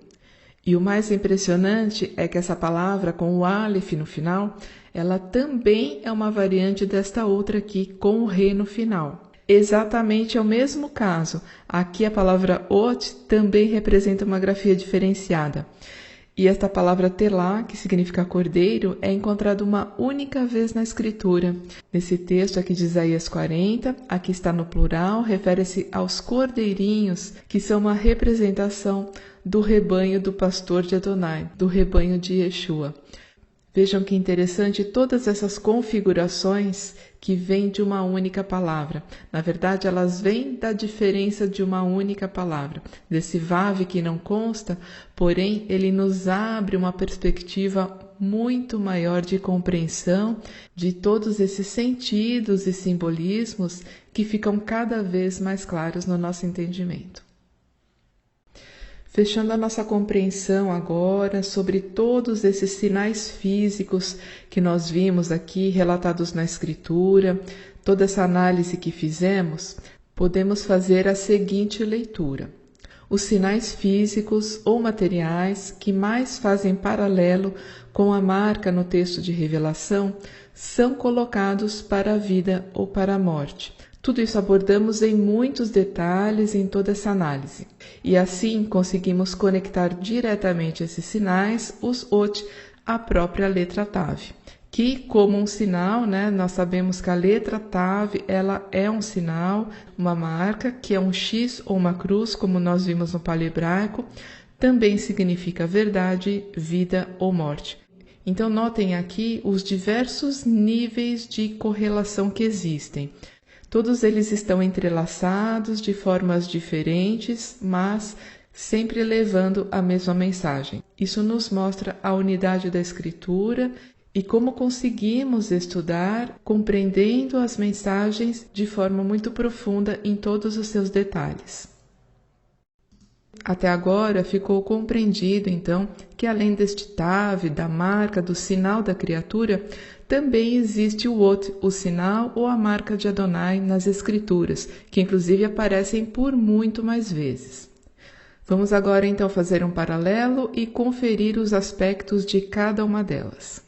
E o mais impressionante é que essa palavra com o Aleph no final, ela também é uma variante desta outra aqui com o Re no final. Exatamente é o mesmo caso. Aqui a palavra Ot também representa uma grafia diferenciada. E esta palavra telá, que significa cordeiro, é encontrada uma única vez na escritura. Nesse texto aqui de Isaías 40, aqui está no plural, refere-se aos cordeirinhos, que são uma representação do rebanho do pastor de Adonai, do rebanho de Yeshua. Vejam que interessante todas essas configurações que vêm de uma única palavra. Na verdade, elas vêm da diferença de uma única palavra, desse vav que não consta, porém ele nos abre uma perspectiva muito maior de compreensão de todos esses sentidos e simbolismos que ficam cada vez mais claros no nosso entendimento. Fechando a nossa compreensão agora sobre todos esses sinais físicos que nós vimos aqui relatados na Escritura, toda essa análise que fizemos, podemos fazer a seguinte leitura. Os sinais físicos ou materiais que mais fazem paralelo com a marca no texto de revelação são colocados para a vida ou para a morte. Tudo isso abordamos em muitos detalhes em toda essa análise. E assim conseguimos conectar diretamente esses sinais, os OT, à própria letra Tav. Que, como um sinal, nós sabemos que a letra Tav, ela é um sinal, uma marca, que é um X ou uma cruz, como nós vimos no paleohebraico, também significa verdade, vida ou morte. Então, notem aqui os diversos níveis de correlação que existem. Todos eles estão entrelaçados de formas diferentes, mas sempre levando a mesma mensagem. Isso nos mostra a unidade da escritura e como conseguimos estudar compreendendo as mensagens de forma muito profunda em todos os seus detalhes. Até agora ficou compreendido, então, que além deste Tav, da marca, do sinal da criatura, também existe o OT, o sinal ou a marca de Adonai nas Escrituras, que inclusive aparecem por muito mais vezes. Vamos agora então fazer um paralelo e conferir os aspectos de cada uma delas.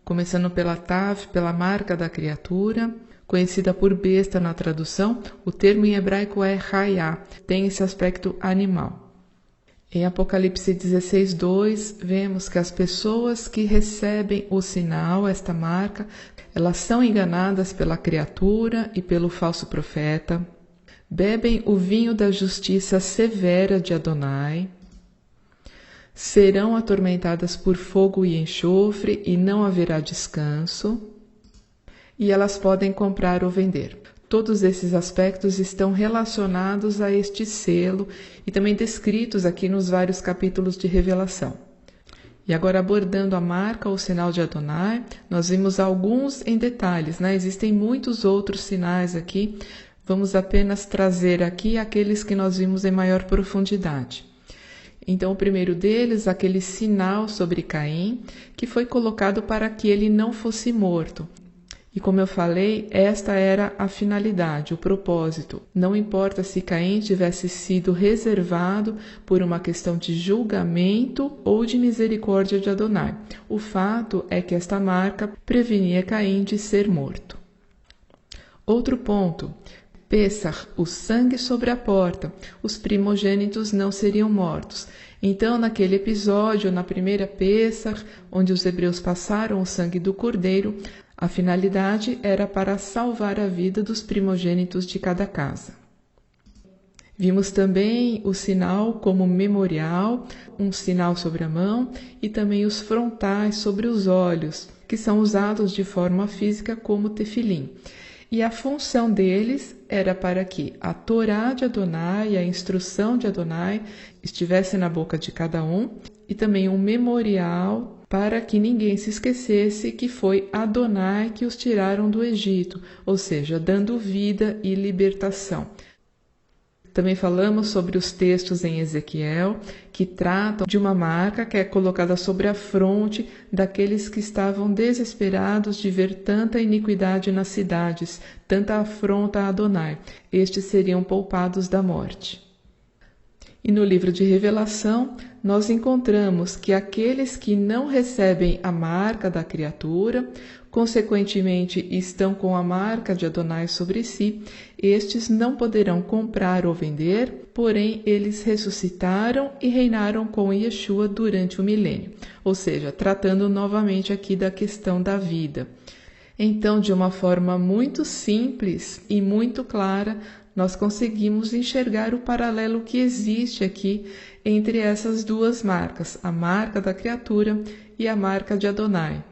Começando pela Tav, pela marca da criatura, conhecida por besta na tradução, o termo em hebraico é Hayá, tem esse aspecto animal. Em Apocalipse 16:2, vemos que as pessoas que recebem o sinal, esta marca, elas são enganadas pela criatura e pelo falso profeta, bebem o vinho da justiça severa de Adonai, serão atormentadas por fogo e enxofre e não haverá descanso, e elas podem comprar ou vender. Todos esses aspectos estão relacionados a este selo e também descritos aqui nos vários capítulos de Revelação. E agora, abordando a marca ou sinal de Adonai, nós vimos alguns em detalhes, Existem muitos outros sinais aqui, vamos apenas trazer aqui aqueles que nós vimos em maior profundidade. Então, o primeiro deles, aquele sinal sobre Caim, que foi colocado para que ele não fosse morto. E como eu falei, esta era a finalidade, o propósito. Não importa se Caim tivesse sido reservado por uma questão de julgamento ou de misericórdia de Adonai. O fato é que esta marca prevenia Caim de ser morto. Outro ponto, Pessach, o sangue sobre a porta. Os primogênitos não seriam mortos. Então, naquele episódio, na primeira Pessach, onde os hebreus passaram o sangue do cordeiro, a finalidade era para salvar a vida dos primogênitos de cada casa. Vimos também o sinal como memorial, um sinal sobre a mão, e também os frontais sobre os olhos, que são usados de forma física como tefilim. E a função deles era para que a Torá de Adonai, a instrução de Adonai, estivesse na boca de cada um, e também um memorial para que ninguém se esquecesse que foi Adonai que os tiraram do Egito, ou seja, dando vida e libertação. Também falamos sobre os textos em Ezequiel, que tratam de uma marca que é colocada sobre a fronte daqueles que estavam desesperados de ver tanta iniquidade nas cidades, tanta afronta a Adonai. Estes seriam poupados da morte. E no livro de Revelação, nós encontramos que aqueles que não recebem a marca da criatura, consequentemente estão com a marca de Adonai sobre si, estes não poderão comprar ou vender, porém eles ressuscitaram e reinaram com Yeshua durante o milênio, ou seja, tratando novamente aqui da questão da vida. Então, de uma forma muito simples e muito clara, nós conseguimos enxergar o paralelo que existe aqui entre essas duas marcas, a marca da criatura e a marca de Adonai,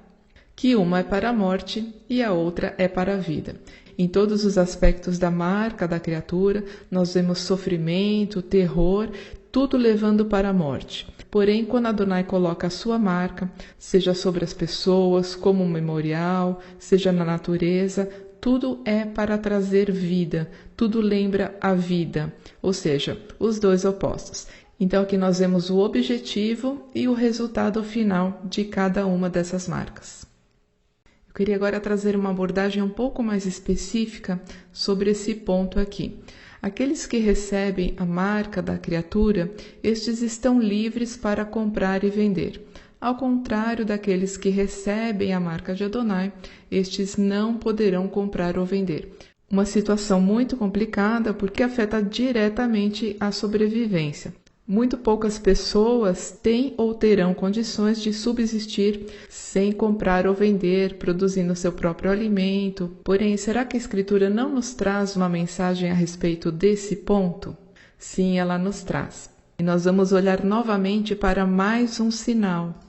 que uma é para a morte e a outra é para a vida. Em todos os aspectos da marca da criatura, nós vemos sofrimento, terror, tudo levando para a morte. Porém, quando Adonai coloca a sua marca, seja sobre as pessoas, como um memorial, seja na natureza, tudo é para trazer vida, tudo lembra a vida, ou seja, os dois opostos. Então, aqui nós vemos o objetivo e o resultado final de cada uma dessas marcas. Eu queria agora trazer uma abordagem um pouco mais específica sobre esse ponto aqui. Aqueles que recebem a marca da criatura, estes estão livres para comprar e vender. Ao contrário daqueles que recebem a marca de Adonai, estes não poderão comprar ou vender. Uma situação muito complicada porque afeta diretamente a sobrevivência. Muito poucas pessoas têm ou terão condições de subsistir sem comprar ou vender, produzindo seu próprio alimento. Porém, será que a Escritura não nos traz uma mensagem a respeito desse ponto? Sim, ela nos traz. E nós vamos olhar novamente para mais um sinal,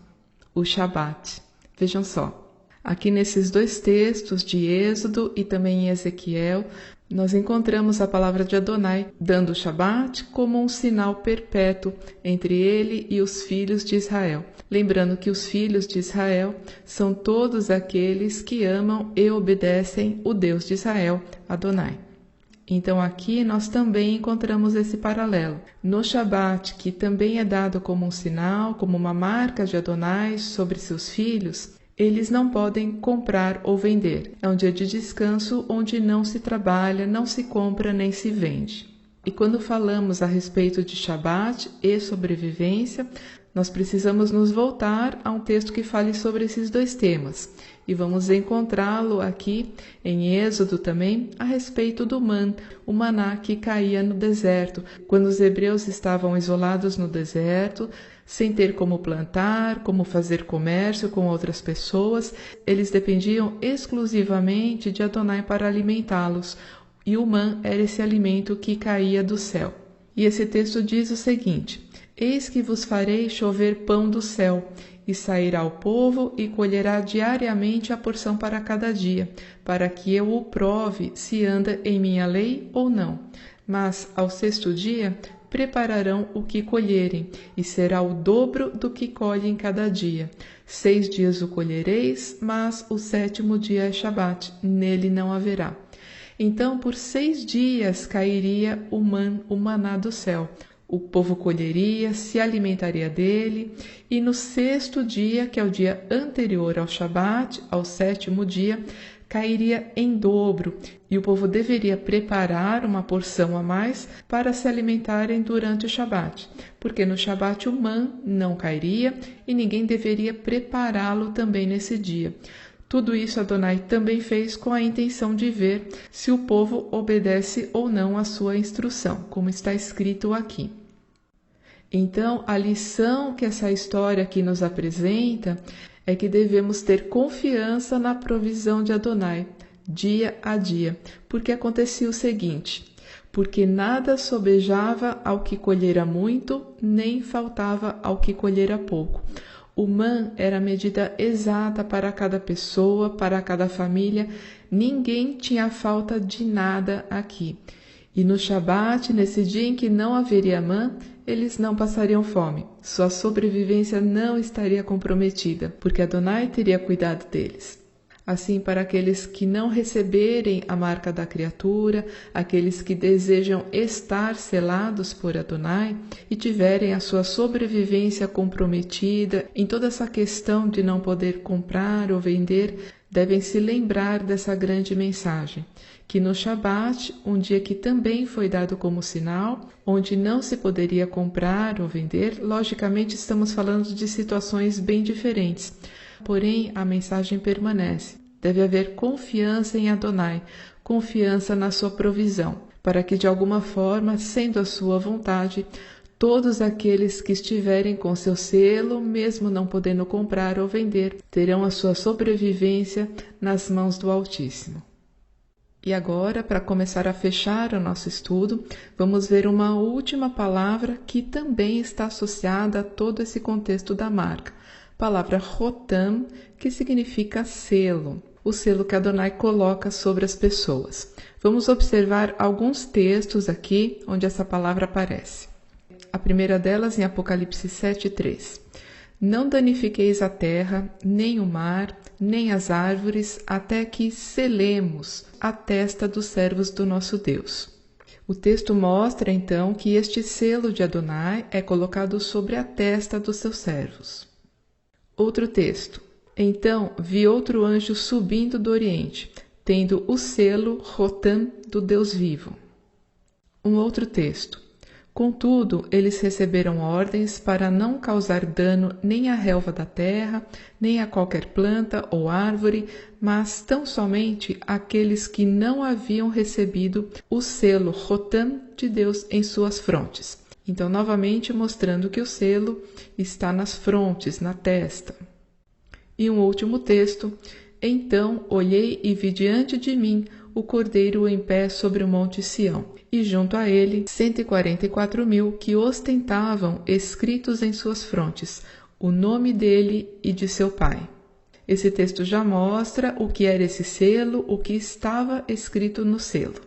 o Shabat. Vejam só. Aqui nesses dois textos de Êxodo e também em Ezequiel, nós encontramos a palavra de Adonai dando o Shabat como um sinal perpétuo entre ele e os filhos de Israel. Lembrando que os filhos de Israel são todos aqueles que amam e obedecem o Deus de Israel, Adonai. Então aqui nós também encontramos esse paralelo. No Shabat, que também é dado como um sinal, como uma marca de Adonai sobre seus filhos, eles não podem comprar ou vender. É um dia de descanso onde não se trabalha, não se compra nem se vende. E quando falamos a respeito de Shabat e sobrevivência, nós precisamos nos voltar a um texto que fale sobre esses dois temas. E vamos encontrá-lo aqui em Êxodo também, a respeito do man, o maná que caía no deserto, quando os hebreus estavam isolados no deserto, sem ter como plantar, como fazer comércio com outras pessoas, eles dependiam exclusivamente de Adonai para alimentá-los, e o man era esse alimento que caía do céu. E esse texto diz o seguinte: Eis que vos farei chover pão do céu, e sairá o povo e colherá diariamente a porção para cada dia, para que eu o prove se anda em minha lei ou não. Mas ao sexto dia prepararão o que colherem, e será o dobro do que colhem cada dia. 6 dias o colhereis, mas o 7º dia é Shabat, nele não haverá. Então por 6 dias cairia o maná do céu. O povo colheria, se alimentaria dele, e no 6º dia, que é o dia anterior ao Shabat, ao 7º dia, cairia em dobro, e o povo deveria preparar uma porção a mais para se alimentarem durante o Shabat, porque no Shabat o man não cairia e ninguém deveria prepará-lo também nesse dia. Tudo isso Adonai também fez com a intenção de ver se o povo obedece ou não à sua instrução, como está escrito aqui. Então, a lição que essa história aqui nos apresenta é que devemos ter confiança na provisão de Adonai, dia a dia, porque acontecia o seguinte: porque nada sobejava ao que colhera muito, nem faltava ao que colhera pouco. O man era a medida exata para cada pessoa, para cada família, ninguém tinha falta de nada aqui. E no Shabat, nesse dia em que não haveria man, eles não passariam fome. Sua sobrevivência não estaria comprometida, porque Adonai teria cuidado deles. Assim, para aqueles que não receberem a marca da criatura, aqueles que desejam estar selados por Adonai e tiverem a sua sobrevivência comprometida em toda essa questão de não poder comprar ou vender, devem se lembrar dessa grande mensagem, que no Shabat, um dia que também foi dado como sinal, onde não se poderia comprar ou vender, logicamente estamos falando de situações bem diferentes, porém a mensagem permanece. Deve haver confiança em Adonai, confiança na sua provisão, para que de alguma forma, sendo a sua vontade, todos aqueles que estiverem com seu selo, mesmo não podendo comprar ou vender, terão a sua sobrevivência nas mãos do Altíssimo. E agora, para começar a fechar o nosso estudo, vamos ver uma última palavra que também está associada a todo esse contexto da marca. A palavra Rotam, que significa selo. O selo que Adonai coloca sobre as pessoas. Vamos observar alguns textos aqui onde essa palavra aparece. A primeira delas em Apocalipse 7:3. Não danifiqueis a terra, nem o mar, nem as árvores, até que selemos a testa dos servos do nosso Deus. O texto mostra, então, que este selo de Adonai é colocado sobre a testa dos seus servos. Outro texto. Então vi outro anjo subindo do Oriente, tendo o selo Rotam do Deus vivo. Um outro texto. Contudo, eles receberam ordens para não causar dano nem à relva da terra, nem a qualquer planta ou árvore, mas tão somente àqueles que não haviam recebido o selo Rotam de Deus em suas frontes. Então, novamente mostrando que o selo está nas frontes, na testa. E um último texto. Então olhei e vi diante de mim o Cordeiro em pé sobre o monte Sião, e junto a ele 144.000 que ostentavam escritos em suas frontes o nome dele e de seu pai. Esse texto já mostra o que era esse selo, o que estava escrito no selo.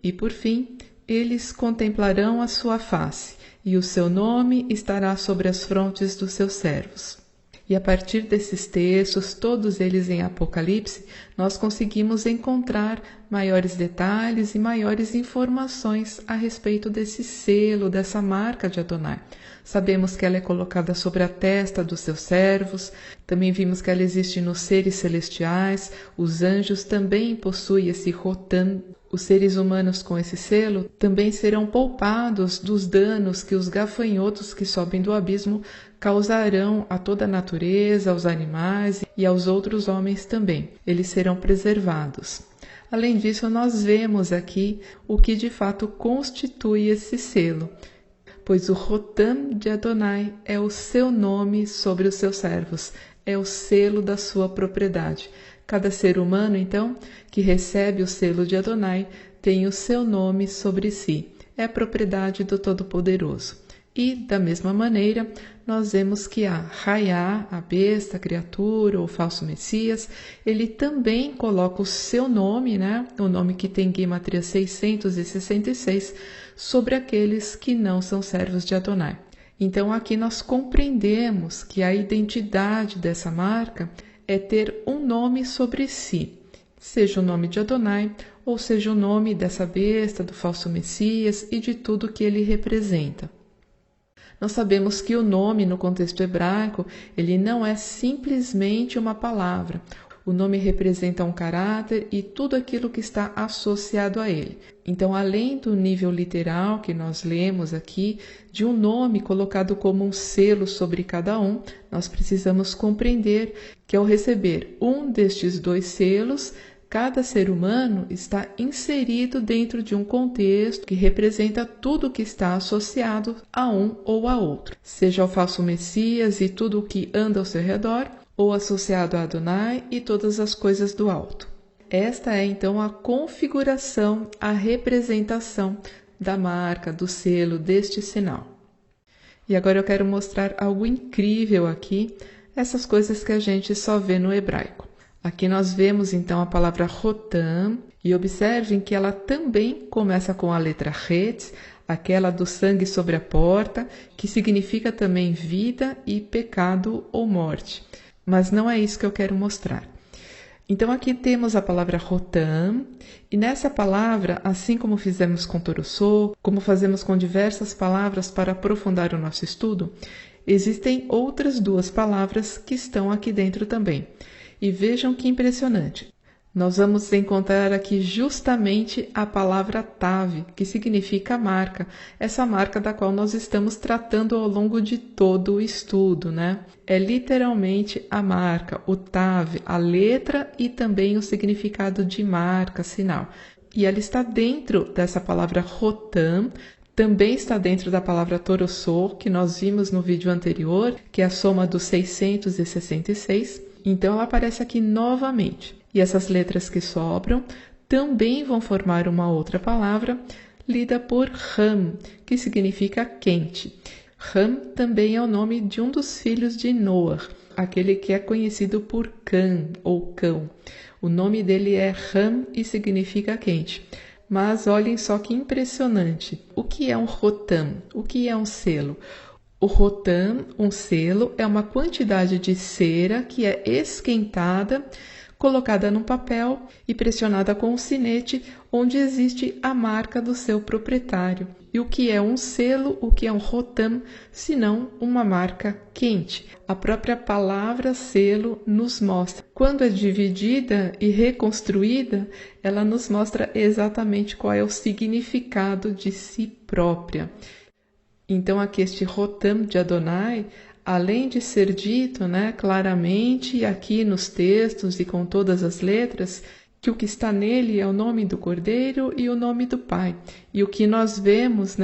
E por fim, eles contemplarão a sua face, e o seu nome estará sobre as frontes dos seus servos. E a partir desses textos, todos eles em Apocalipse, nós conseguimos encontrar maiores detalhes e maiores informações a respeito desse selo, dessa marca de Adonai. Sabemos que ela é colocada sobre a testa dos seus servos, também vimos que ela existe nos seres celestiais, os anjos também possuem esse rotam. Os seres humanos com esse selo também serão poupados dos danos que os gafanhotos que sobem do abismo causarão a toda a natureza, aos animais e aos outros homens também. Eles serão preservados. Além disso, nós vemos aqui o que de fato constitui esse selo, pois o Rotam de Adonai é o seu nome sobre os seus servos, é o selo da sua propriedade. Cada ser humano, então, que recebe o selo de Adonai, tem o seu nome sobre si. É propriedade do Todo-Poderoso. E, da mesma maneira, nós vemos que a Raiá, a besta, a criatura ou falso Messias, ele também coloca o seu nome, o nome que tem Guimatria 666, sobre aqueles que não são servos de Adonai. Então, aqui nós compreendemos que a identidade dessa marca é ter um nome sobre si, seja o nome de Adonai ou seja o nome dessa besta, do falso Messias e de tudo que ele representa. Nós sabemos que o nome no contexto hebraico, ele não é simplesmente uma palavra. O nome representa um caráter e tudo aquilo que está associado a ele. Então, além do nível literal que nós lemos aqui, de um nome colocado como um selo sobre cada um, nós precisamos compreender que ao receber um destes dois selos, cada ser humano está inserido dentro de um contexto que representa tudo que está associado a um ou a outro, seja ao falso Messias e tudo o que anda ao seu redor, ou associado a Adonai e todas as coisas do alto. Esta é então a configuração, a representação da marca, do selo, deste sinal. E agora eu quero mostrar algo incrível aqui, essas coisas que a gente só vê no hebraico. Aqui nós vemos então a palavra Rotam, e observem que ela também começa com a letra Het, aquela do sangue sobre a porta, que significa também vida e pecado ou morte. Mas não é isso que eu quero mostrar. Então aqui temos a palavra Rotam, e nessa palavra, assim como fizemos com Torossô, como fazemos com diversas palavras para aprofundar o nosso estudo, existem outras duas palavras que estão aqui dentro também. E vejam que impressionante. Nós vamos encontrar aqui justamente a palavra Tav, que significa marca, essa marca da qual nós estamos tratando ao longo de todo o estudo, É literalmente a marca, o Tav, a letra e também o significado de marca, sinal. E ela está dentro dessa palavra Rotam, também está dentro da palavra Torossô, que nós vimos no vídeo anterior, que é a soma dos 666. Então ela aparece aqui novamente. E essas letras que sobram também vão formar uma outra palavra lida por Ram, que significa quente. Ram também é o nome de um dos filhos de Noah, aquele que é conhecido por Cã ou cão. O nome dele é Ram e significa quente. Mas olhem só que impressionante. O que é um Rotam? O que é um selo? O Rotam, um selo, é uma quantidade de cera que é esquentada, colocada num papel e pressionada com um sinete, onde existe a marca do seu proprietário. E o que é um selo, o que é um rotam, senão uma marca quente? A própria palavra selo nos mostra. Quando é dividida e reconstruída, ela nos mostra exatamente qual é o significado de si própria. Então, aqui este rotam de Adonai, além de ser dito, claramente aqui nos textos e com todas as letras, que o que está nele é o nome do Cordeiro e o nome do Pai. E o que nós vemos,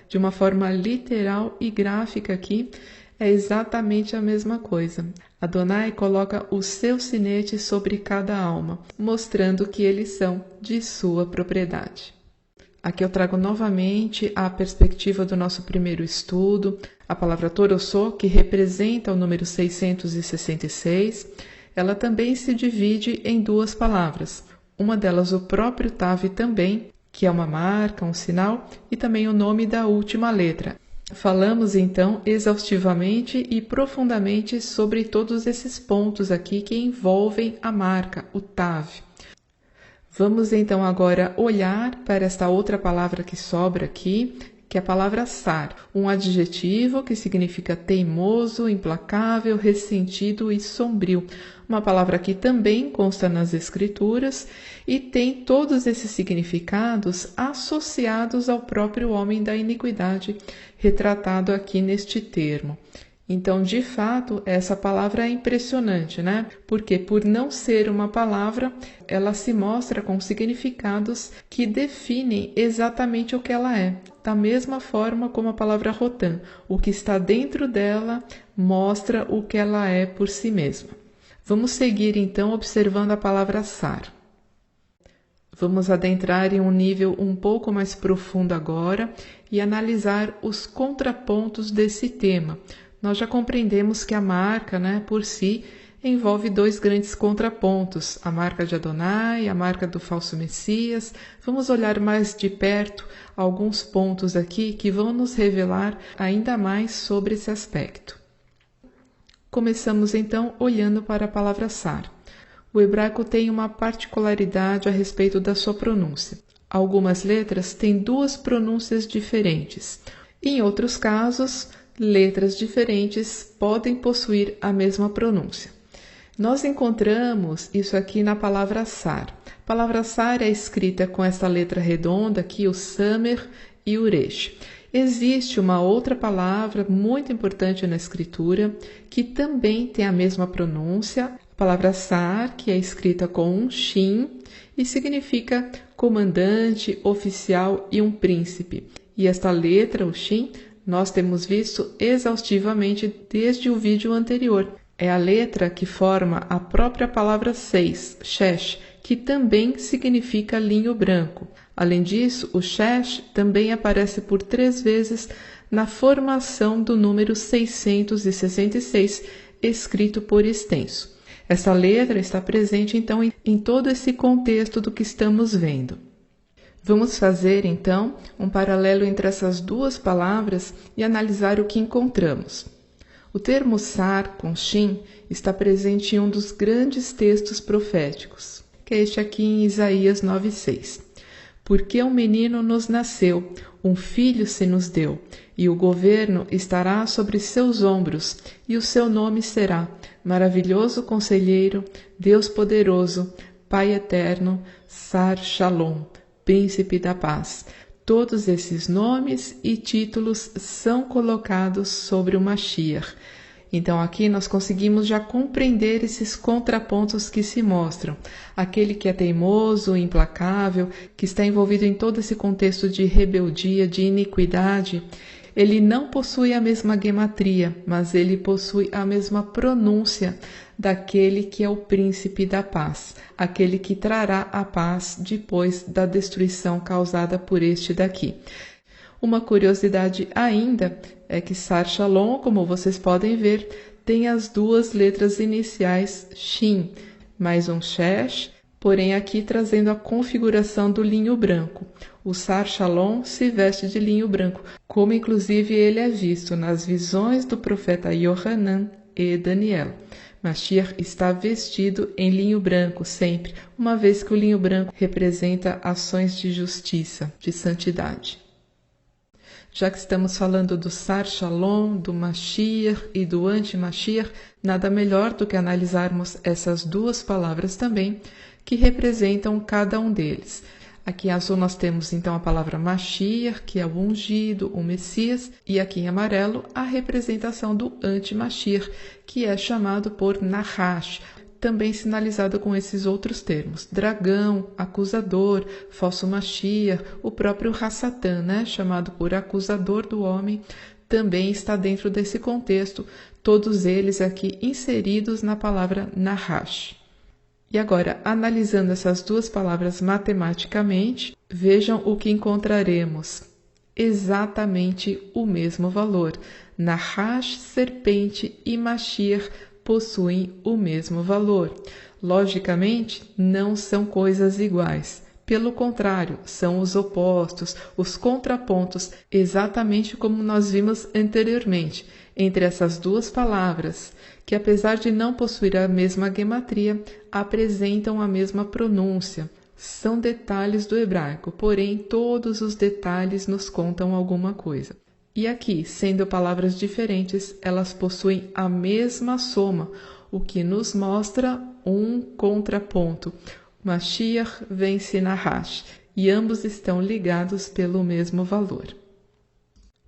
de uma forma literal e gráfica aqui, é exatamente a mesma coisa. Adonai coloca o seu sinete sobre cada alma, mostrando que eles são de sua propriedade. Aqui eu trago novamente a perspectiva do nosso primeiro estudo, a palavra Torossô, que representa o número 666, ela também se divide em duas palavras. Uma delas, o próprio Tav também, que é uma marca, um sinal, e também o nome da última letra. Falamos então exaustivamente e profundamente sobre todos esses pontos aqui que envolvem a marca, o Tav. Vamos então agora olhar para esta outra palavra que sobra aqui, que é a palavra sar, um adjetivo que significa teimoso, implacável, ressentido e sombrio. Uma palavra que também consta nas Escrituras e tem todos esses significados associados ao próprio homem da iniquidade, retratado aqui neste termo. Então, de fato, essa palavra é impressionante, Porque por não ser uma palavra, ela se mostra com significados que definem exatamente o que ela é. Da mesma forma como a palavra rotam, o que está dentro dela mostra o que ela é por si mesma. Vamos seguir então observando a palavra sar. Vamos adentrar em um nível um pouco mais profundo agora e analisar os contrapontos desse tema. Nós já compreendemos que a marca, por si, envolve dois grandes contrapontos, a marca de Adonai, a marca do falso Messias. Vamos olhar mais de perto alguns pontos aqui que vão nos revelar ainda mais sobre esse aspecto. Começamos então olhando para a palavra sar. O hebraico tem uma particularidade a respeito da sua pronúncia. Algumas letras têm duas pronúncias diferentes. Em outros casos, letras diferentes podem possuir a mesma pronúncia. Nós encontramos isso aqui na palavra sar. A palavra sar é escrita com essa letra redonda aqui, o samer e o resh. Existe uma outra palavra muito importante na escritura que também tem a mesma pronúncia, a palavra sar, que é escrita com um shin e significa comandante, oficial e um príncipe. E esta letra, o shin, nós temos visto exaustivamente desde o vídeo anterior. É a letra que forma a própria palavra 6, shesh, que também significa linho branco. Além disso, o shesh também aparece por 3 vezes na formação do número 666, escrito por extenso. Essa letra está presente, então, em todo esse contexto do que estamos vendo. Vamos fazer, então, um paralelo entre essas duas palavras e analisar o que encontramos. O termo sar, com shin, está presente em um dos grandes textos proféticos, que é este aqui em Isaías 9:6. Porque um menino nos nasceu, um filho se nos deu, e o governo estará sobre seus ombros, e o seu nome será Maravilhoso Conselheiro, Deus Poderoso, Pai Eterno, Sar Shalom, Príncipe da Paz. Todos esses nomes e títulos são colocados sobre o Mashiach. Então aqui nós conseguimos já compreender esses contrapontos que se mostram. Aquele que é teimoso, implacável, que está envolvido em todo esse contexto de rebeldia, de iniquidade, ele não possui a mesma gematria, mas ele possui a mesma pronúncia daquele que é o príncipe da paz, aquele que trará a paz depois da destruição causada por este daqui. Uma curiosidade ainda é que Sar Shalom, como vocês podem ver, tem as duas letras iniciais Shin, mais um Shesh, porém aqui trazendo a configuração do linho branco. O Sar Shalom se veste de linho branco, como inclusive ele é visto nas visões do profeta Yohanan e Daniel. Mashiach está vestido em linho branco sempre, uma vez que o linho branco representa ações de justiça, de santidade. Já que estamos falando do Sar Shalom, do Mashiach e do Anti-Mashiach, nada melhor do que analisarmos essas duas palavras também, que representam cada um deles. Aqui em azul nós temos então a palavra Mashiach, que é o ungido, o Messias, e aqui em amarelo a representação do Anti-Mashiach, que é chamado por Nahash, também sinalizado com esses outros termos: dragão, acusador, falso Mashiach, o próprio Hassatan, chamado por acusador do homem, também está dentro desse contexto, todos eles aqui inseridos na palavra Nahash. E agora, analisando essas duas palavras matematicamente, vejam o que encontraremos. Exatamente o mesmo valor. Nahash, serpente, e Mashiach possuem o mesmo valor. Logicamente, não são coisas iguais. Pelo contrário, são os opostos, os contrapontos, exatamente como nós vimos anteriormente, entre essas duas palavras, que apesar de não possuir a mesma gematria, apresentam a mesma pronúncia. São detalhes do hebraico, porém todos os detalhes nos contam alguma coisa. E aqui, sendo palavras diferentes, elas possuem a mesma soma, o que nos mostra um contraponto. Mashiach vence Nahash, e ambos estão ligados pelo mesmo valor.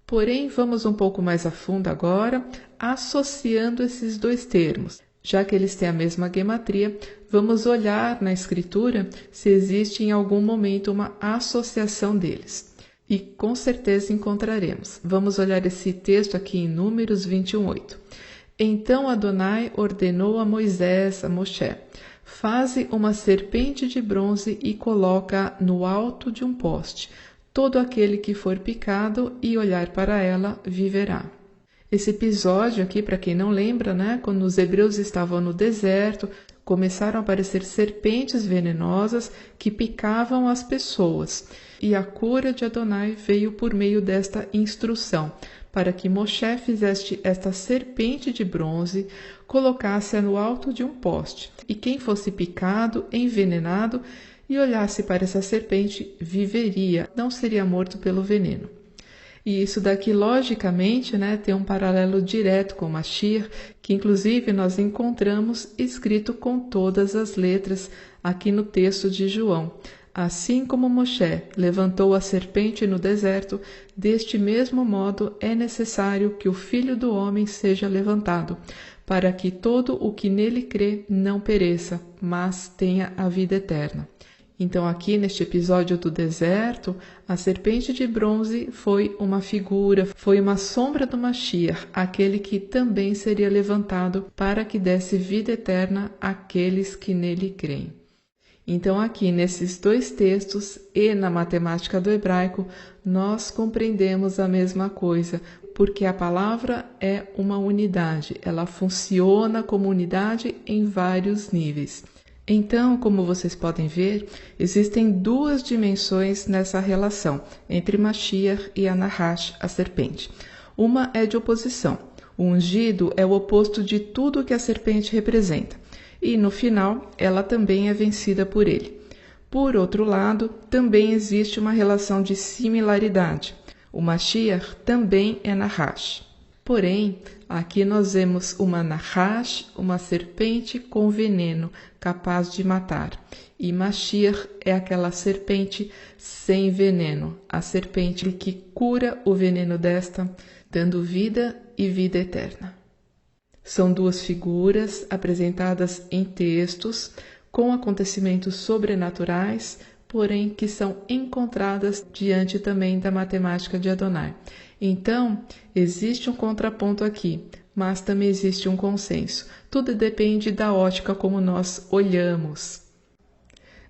Porém, vamos um pouco mais a fundo agora, associando esses dois termos. Já que eles têm a mesma gematria, vamos olhar na escritura se existe em algum momento uma associação deles. E com certeza encontraremos. Vamos olhar esse texto aqui em Números 21:8. Então Adonai ordenou a Moisés, a Moshe: faze uma serpente de bronze e coloca no alto de um poste. Todo aquele que for picado e olhar para ela viverá. Esse episódio aqui, para quem não lembra, quando os hebreus estavam no deserto, começaram a aparecer serpentes venenosas que picavam as pessoas. E a cura de Adonai veio por meio desta instrução, para que Moshe fizesse esta serpente de bronze, colocasse-a no alto de um poste, e quem fosse picado, envenenado, e olhasse para essa serpente, viveria, não seria morto pelo veneno. E isso daqui, logicamente, tem um paralelo direto com o Mashiach, que inclusive nós encontramos escrito com todas as letras aqui no texto de João. Assim como Moshe levantou a serpente no deserto, deste mesmo modo é necessário que o Filho do Homem seja levantado, para que todo o que nele crê não pereça, mas tenha a vida eterna. Então aqui neste episódio do deserto, a serpente de bronze foi uma figura, foi uma sombra do Mashiach, aquele que também seria levantado para que desse vida eterna àqueles que nele creem. Então aqui nesses dois textos e na matemática do hebraico, nós compreendemos a mesma coisa, porque a palavra é uma unidade, ela funciona como unidade em vários níveis. Então, como vocês podem ver, existem duas dimensões nessa relação entre Mashiach e a Nahash, a serpente. Uma é de oposição. O ungido é o oposto de tudo que a serpente representa. E, no final, ela também é vencida por ele. Por outro lado, também existe uma relação de similaridade. O Mashiach também é Nahash. Porém, aqui nós vemos uma Nahash, uma serpente com veneno, capaz de matar. E Mashiach é aquela serpente sem veneno, a serpente que cura o veneno desta, dando vida e vida eterna. São duas figuras apresentadas em textos, com acontecimentos sobrenaturais, porém que são encontradas diante também da matemática de Adonai. Então, existe um contraponto aqui, mas também existe um consenso. Tudo depende da ótica como nós olhamos.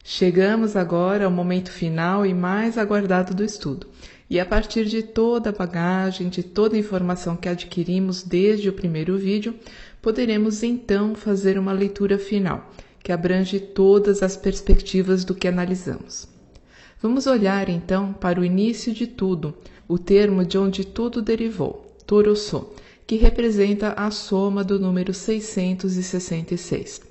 Chegamos agora ao momento final e mais aguardado do estudo. E a partir de toda a bagagem, de toda a informação que adquirimos desde o primeiro vídeo, poderemos então fazer uma leitura final, que abrange todas as perspectivas do que analisamos. Vamos olhar então para o início de tudo, o termo de onde tudo derivou, Torossô, que representa a soma do número 666.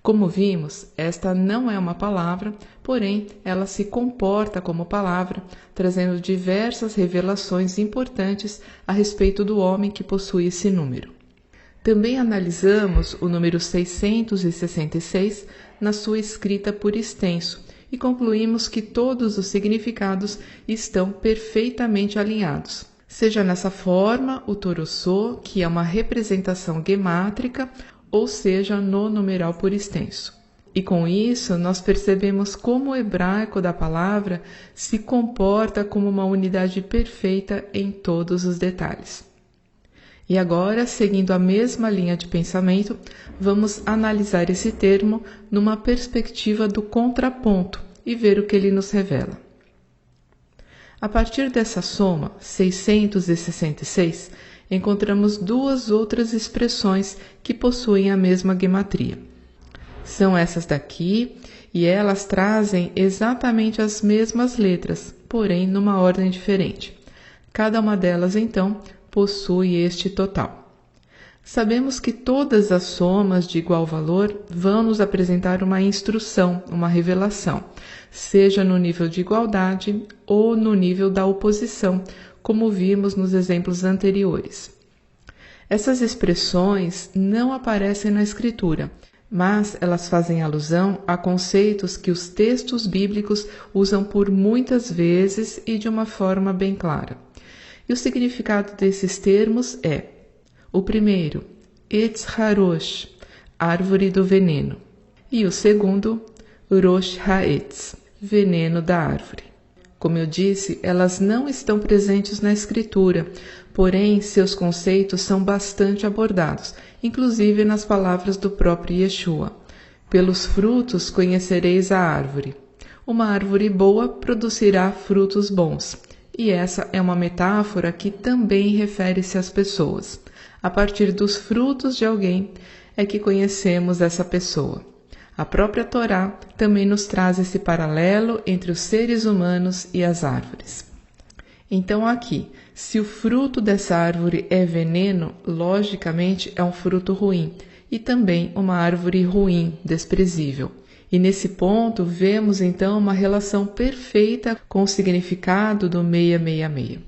Como vimos, esta não é uma palavra, porém ela se comporta como palavra, trazendo diversas revelações importantes a respeito do homem que possui esse número. Também analisamos o número 666 na sua escrita por extenso e concluímos que todos os significados estão perfeitamente alinhados. Seja nessa forma, o Torossô, que é uma representação gemátrica, ou seja, no numeral por extenso. E com isso, nós percebemos como o hebraico da palavra se comporta como uma unidade perfeita em todos os detalhes. E agora, seguindo a mesma linha de pensamento, vamos analisar esse termo numa perspectiva do contraponto e ver o que ele nos revela. A partir dessa soma, 666, encontramos duas outras expressões que possuem a mesma gematria. São essas daqui, e elas trazem exatamente as mesmas letras, porém numa ordem diferente. Cada uma delas, então, possui este total. Sabemos que todas as somas de igual valor vão nos apresentar uma instrução, uma revelação, seja no nível de igualdade ou no nível da oposição, como vimos nos exemplos anteriores. Essas expressões não aparecem na Escritura, mas elas fazem alusão a conceitos que os textos bíblicos usam por muitas vezes e de uma forma bem clara. E o significado desses termos é: o primeiro, Etz Harosh, árvore do veneno, e o segundo, Rosh Haetz, veneno da árvore. Como eu disse, elas não estão presentes na Escritura, porém seus conceitos são bastante abordados, inclusive nas palavras do próprio Yeshua. Pelos frutos conhecereis a árvore. Uma árvore boa produzirá frutos bons. E essa é uma metáfora que também refere-se às pessoas. A partir dos frutos de alguém é que conhecemos essa pessoa. A própria Torá também nos traz esse paralelo entre os seres humanos e as árvores. Então aqui, se o fruto dessa árvore é veneno, logicamente é um fruto ruim e também uma árvore ruim, desprezível. E nesse ponto vemos então uma relação perfeita com o significado do 666.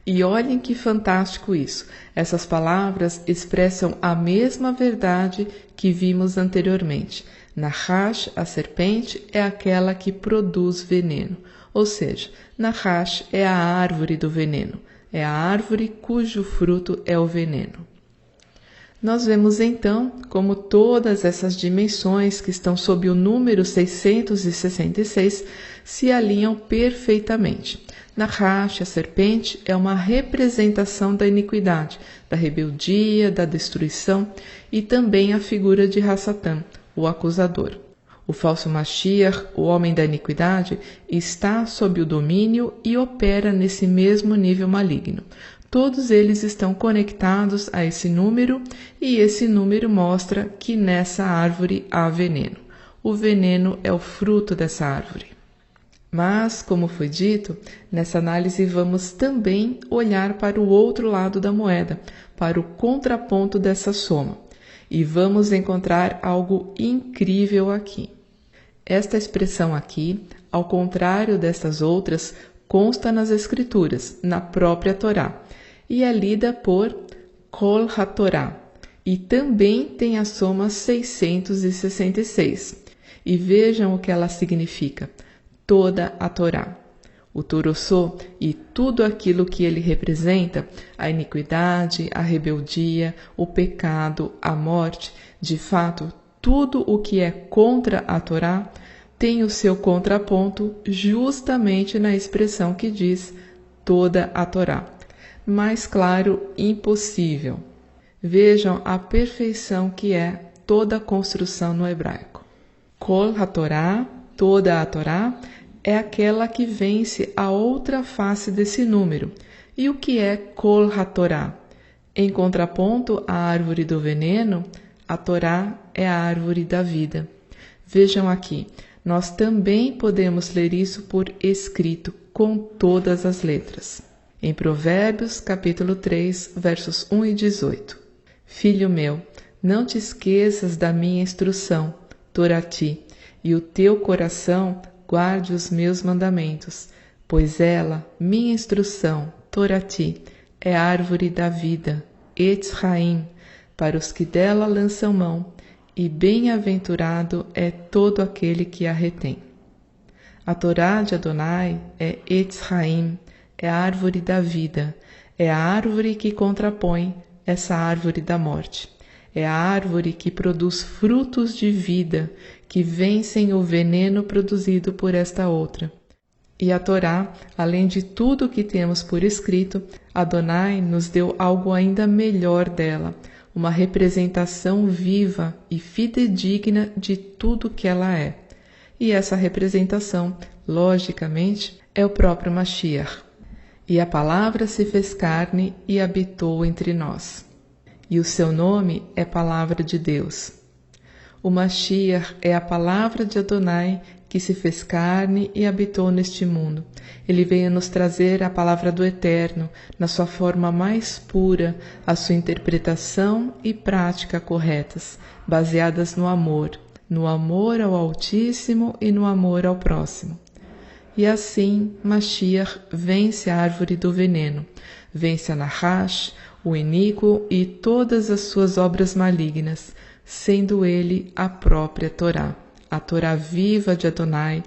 E olhem que fantástico isso! Essas palavras expressam a mesma verdade que vimos anteriormente. Nahash, a serpente, é aquela que produz veneno. Ou seja, Nahash é a árvore do veneno. É a árvore cujo fruto é o veneno. Nós vemos então como todas essas dimensões que estão sob o número 666 se alinham perfeitamente. Nahash, a serpente, é uma representação da iniquidade, da rebeldia, da destruição e também a figura de Hassatã, o acusador. O falso Mashiach, o homem da iniquidade, está sob o domínio e opera nesse mesmo nível maligno. Todos eles estão conectados a esse número e esse número mostra que nessa árvore há veneno. O veneno é o fruto dessa árvore. Mas, como foi dito, nessa análise vamos também olhar para o outro lado da moeda, para o contraponto dessa soma. E vamos encontrar algo incrível aqui. Esta expressão aqui, ao contrário destas outras, consta nas Escrituras, na própria Torá, e é lida por Kol HaTorá, e também tem a soma 666. E vejam o que ela significa, toda a Torá. O Torossô e tudo aquilo que ele representa, a iniquidade, a rebeldia, o pecado, a morte, de fato, tudo o que é contra a Torá tem o seu contraponto justamente na expressão que diz toda a Torá. Mais claro, impossível. Vejam a perfeição que é toda a construção no hebraico. Kol HaTorá, toda a Torá, é aquela que vence a outra face desse número. E o que é Kol HaTorá? Em contraponto à árvore do veneno, a Torá é a árvore da vida. Vejam aqui, nós também podemos ler isso por escrito, com todas as letras. Em Provérbios, capítulo 3, versos 1 e 18. Filho meu, não te esqueças da minha instrução, Torati, e o teu coração guarde os meus mandamentos, pois ela, minha instrução, Torati, é árvore da vida, Etz Haim, para os que dela lançam mão, e bem-aventurado é todo aquele que a retém. A Torá de Adonai é Etz Haim, é a árvore da vida, é a árvore que contrapõe essa árvore da morte. É a árvore que produz frutos de vida, que vencem o veneno produzido por esta outra. E a Torá, além de tudo que temos por escrito, Adonai nos deu algo ainda melhor dela, uma representação viva e fidedigna de tudo que ela é. E essa representação, logicamente, é o próprio Mashiach. E a palavra se fez carne e habitou entre nós. E o seu nome é Palavra de Deus. O Mashiach é a palavra de Adonai que se fez carne e habitou neste mundo. Ele veio nos trazer a palavra do Eterno, na sua forma mais pura, a sua interpretação e prática corretas, baseadas no amor ao Altíssimo e no amor ao próximo. E assim, Mashiach vence a árvore do veneno, vence a Nahash, o iníquo e todas as suas obras malignas, sendo ele a própria Torá, a Torá viva de Adonai,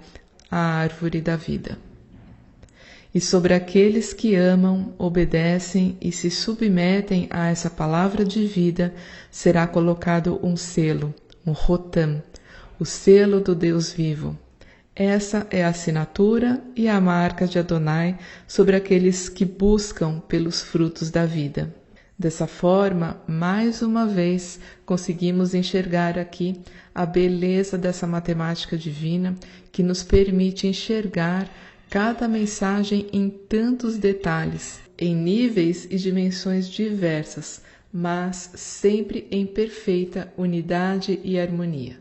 a árvore da vida. E sobre aqueles que amam, obedecem e se submetem a essa palavra de vida, será colocado um selo, um rotam, o selo do Deus vivo. Essa é a assinatura e a marca de Adonai sobre aqueles que buscam pelos frutos da vida. Dessa forma, mais uma vez, conseguimos enxergar aqui a beleza dessa matemática divina que nos permite enxergar cada mensagem em tantos detalhes, em níveis e dimensões diversas, mas sempre em perfeita unidade e harmonia.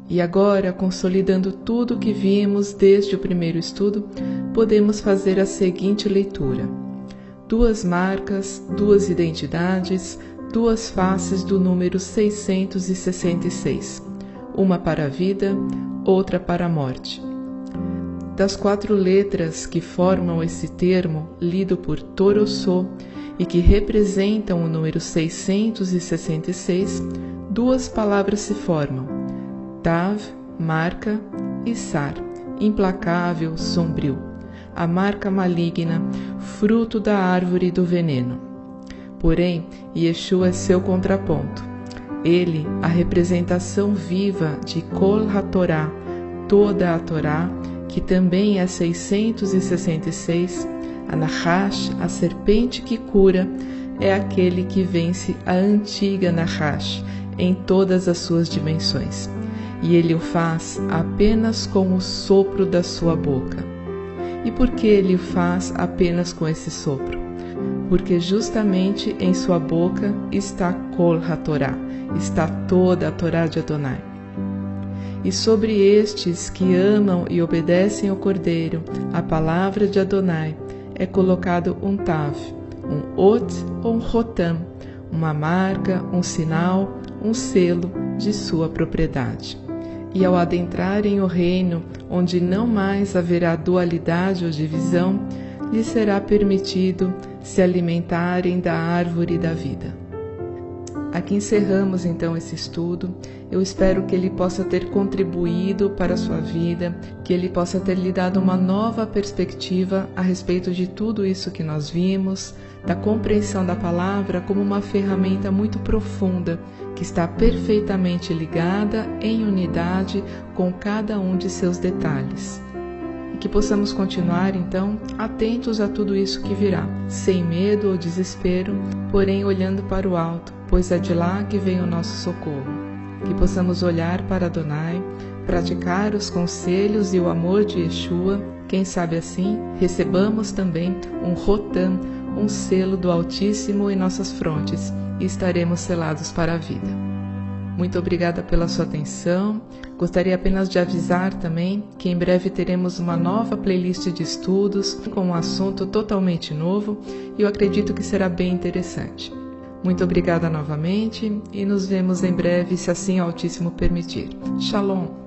E agora, consolidando tudo o que vimos desde o primeiro estudo, podemos fazer a seguinte leitura: 2 marcas, 2 identidades, 2 faces do número 666, uma para a vida, outra para a morte. Das 4 letras que formam esse termo, lido por Torossô, e que representam o número 666, 2 palavras se formam: Tav, marca, e Sar, implacável, sombrio, a marca maligna, fruto da árvore do veneno. Porém, Yeshua é seu contraponto. Ele, a representação viva de Kol HaTorá, toda a Torá, que também é 666, a Nahash, a serpente que cura, é aquele que vence a antiga Nahash em todas as suas dimensões. E ele o faz apenas com o sopro da sua boca. E por que ele o faz apenas com esse sopro? Porque justamente em sua boca está Kol HaTorá, está toda a Torá de Adonai. E sobre estes que amam e obedecem ao Cordeiro, a palavra de Adonai, é colocado um Tav, um Ot ou um Rotam, uma marca, um sinal, um selo de sua propriedade. E ao adentrarem o reino, onde não mais haverá dualidade ou divisão, lhes será permitido se alimentarem da árvore da vida. Aqui encerramos então esse estudo. Eu espero que ele possa ter contribuído para a sua vida, que ele possa ter lhe dado uma nova perspectiva a respeito de tudo isso que nós vimos, da compreensão da palavra como uma ferramenta muito profunda, que está perfeitamente ligada em unidade com cada um de seus detalhes. E que possamos continuar, então, atentos a tudo isso que virá, sem medo ou desespero, porém olhando para o alto, pois é de lá que vem o nosso socorro. Que possamos olhar para Adonai, praticar os conselhos e o amor de Yeshua, quem sabe assim, recebamos também um rotam, um selo do Altíssimo em nossas frontes, e estaremos selados para a vida. Muito obrigada pela sua atenção. Gostaria apenas de avisar também que em breve teremos uma nova playlist de estudos com um assunto totalmente novo e eu acredito que será bem interessante. Muito obrigada novamente e nos vemos em breve, se assim o Altíssimo permitir. Shalom!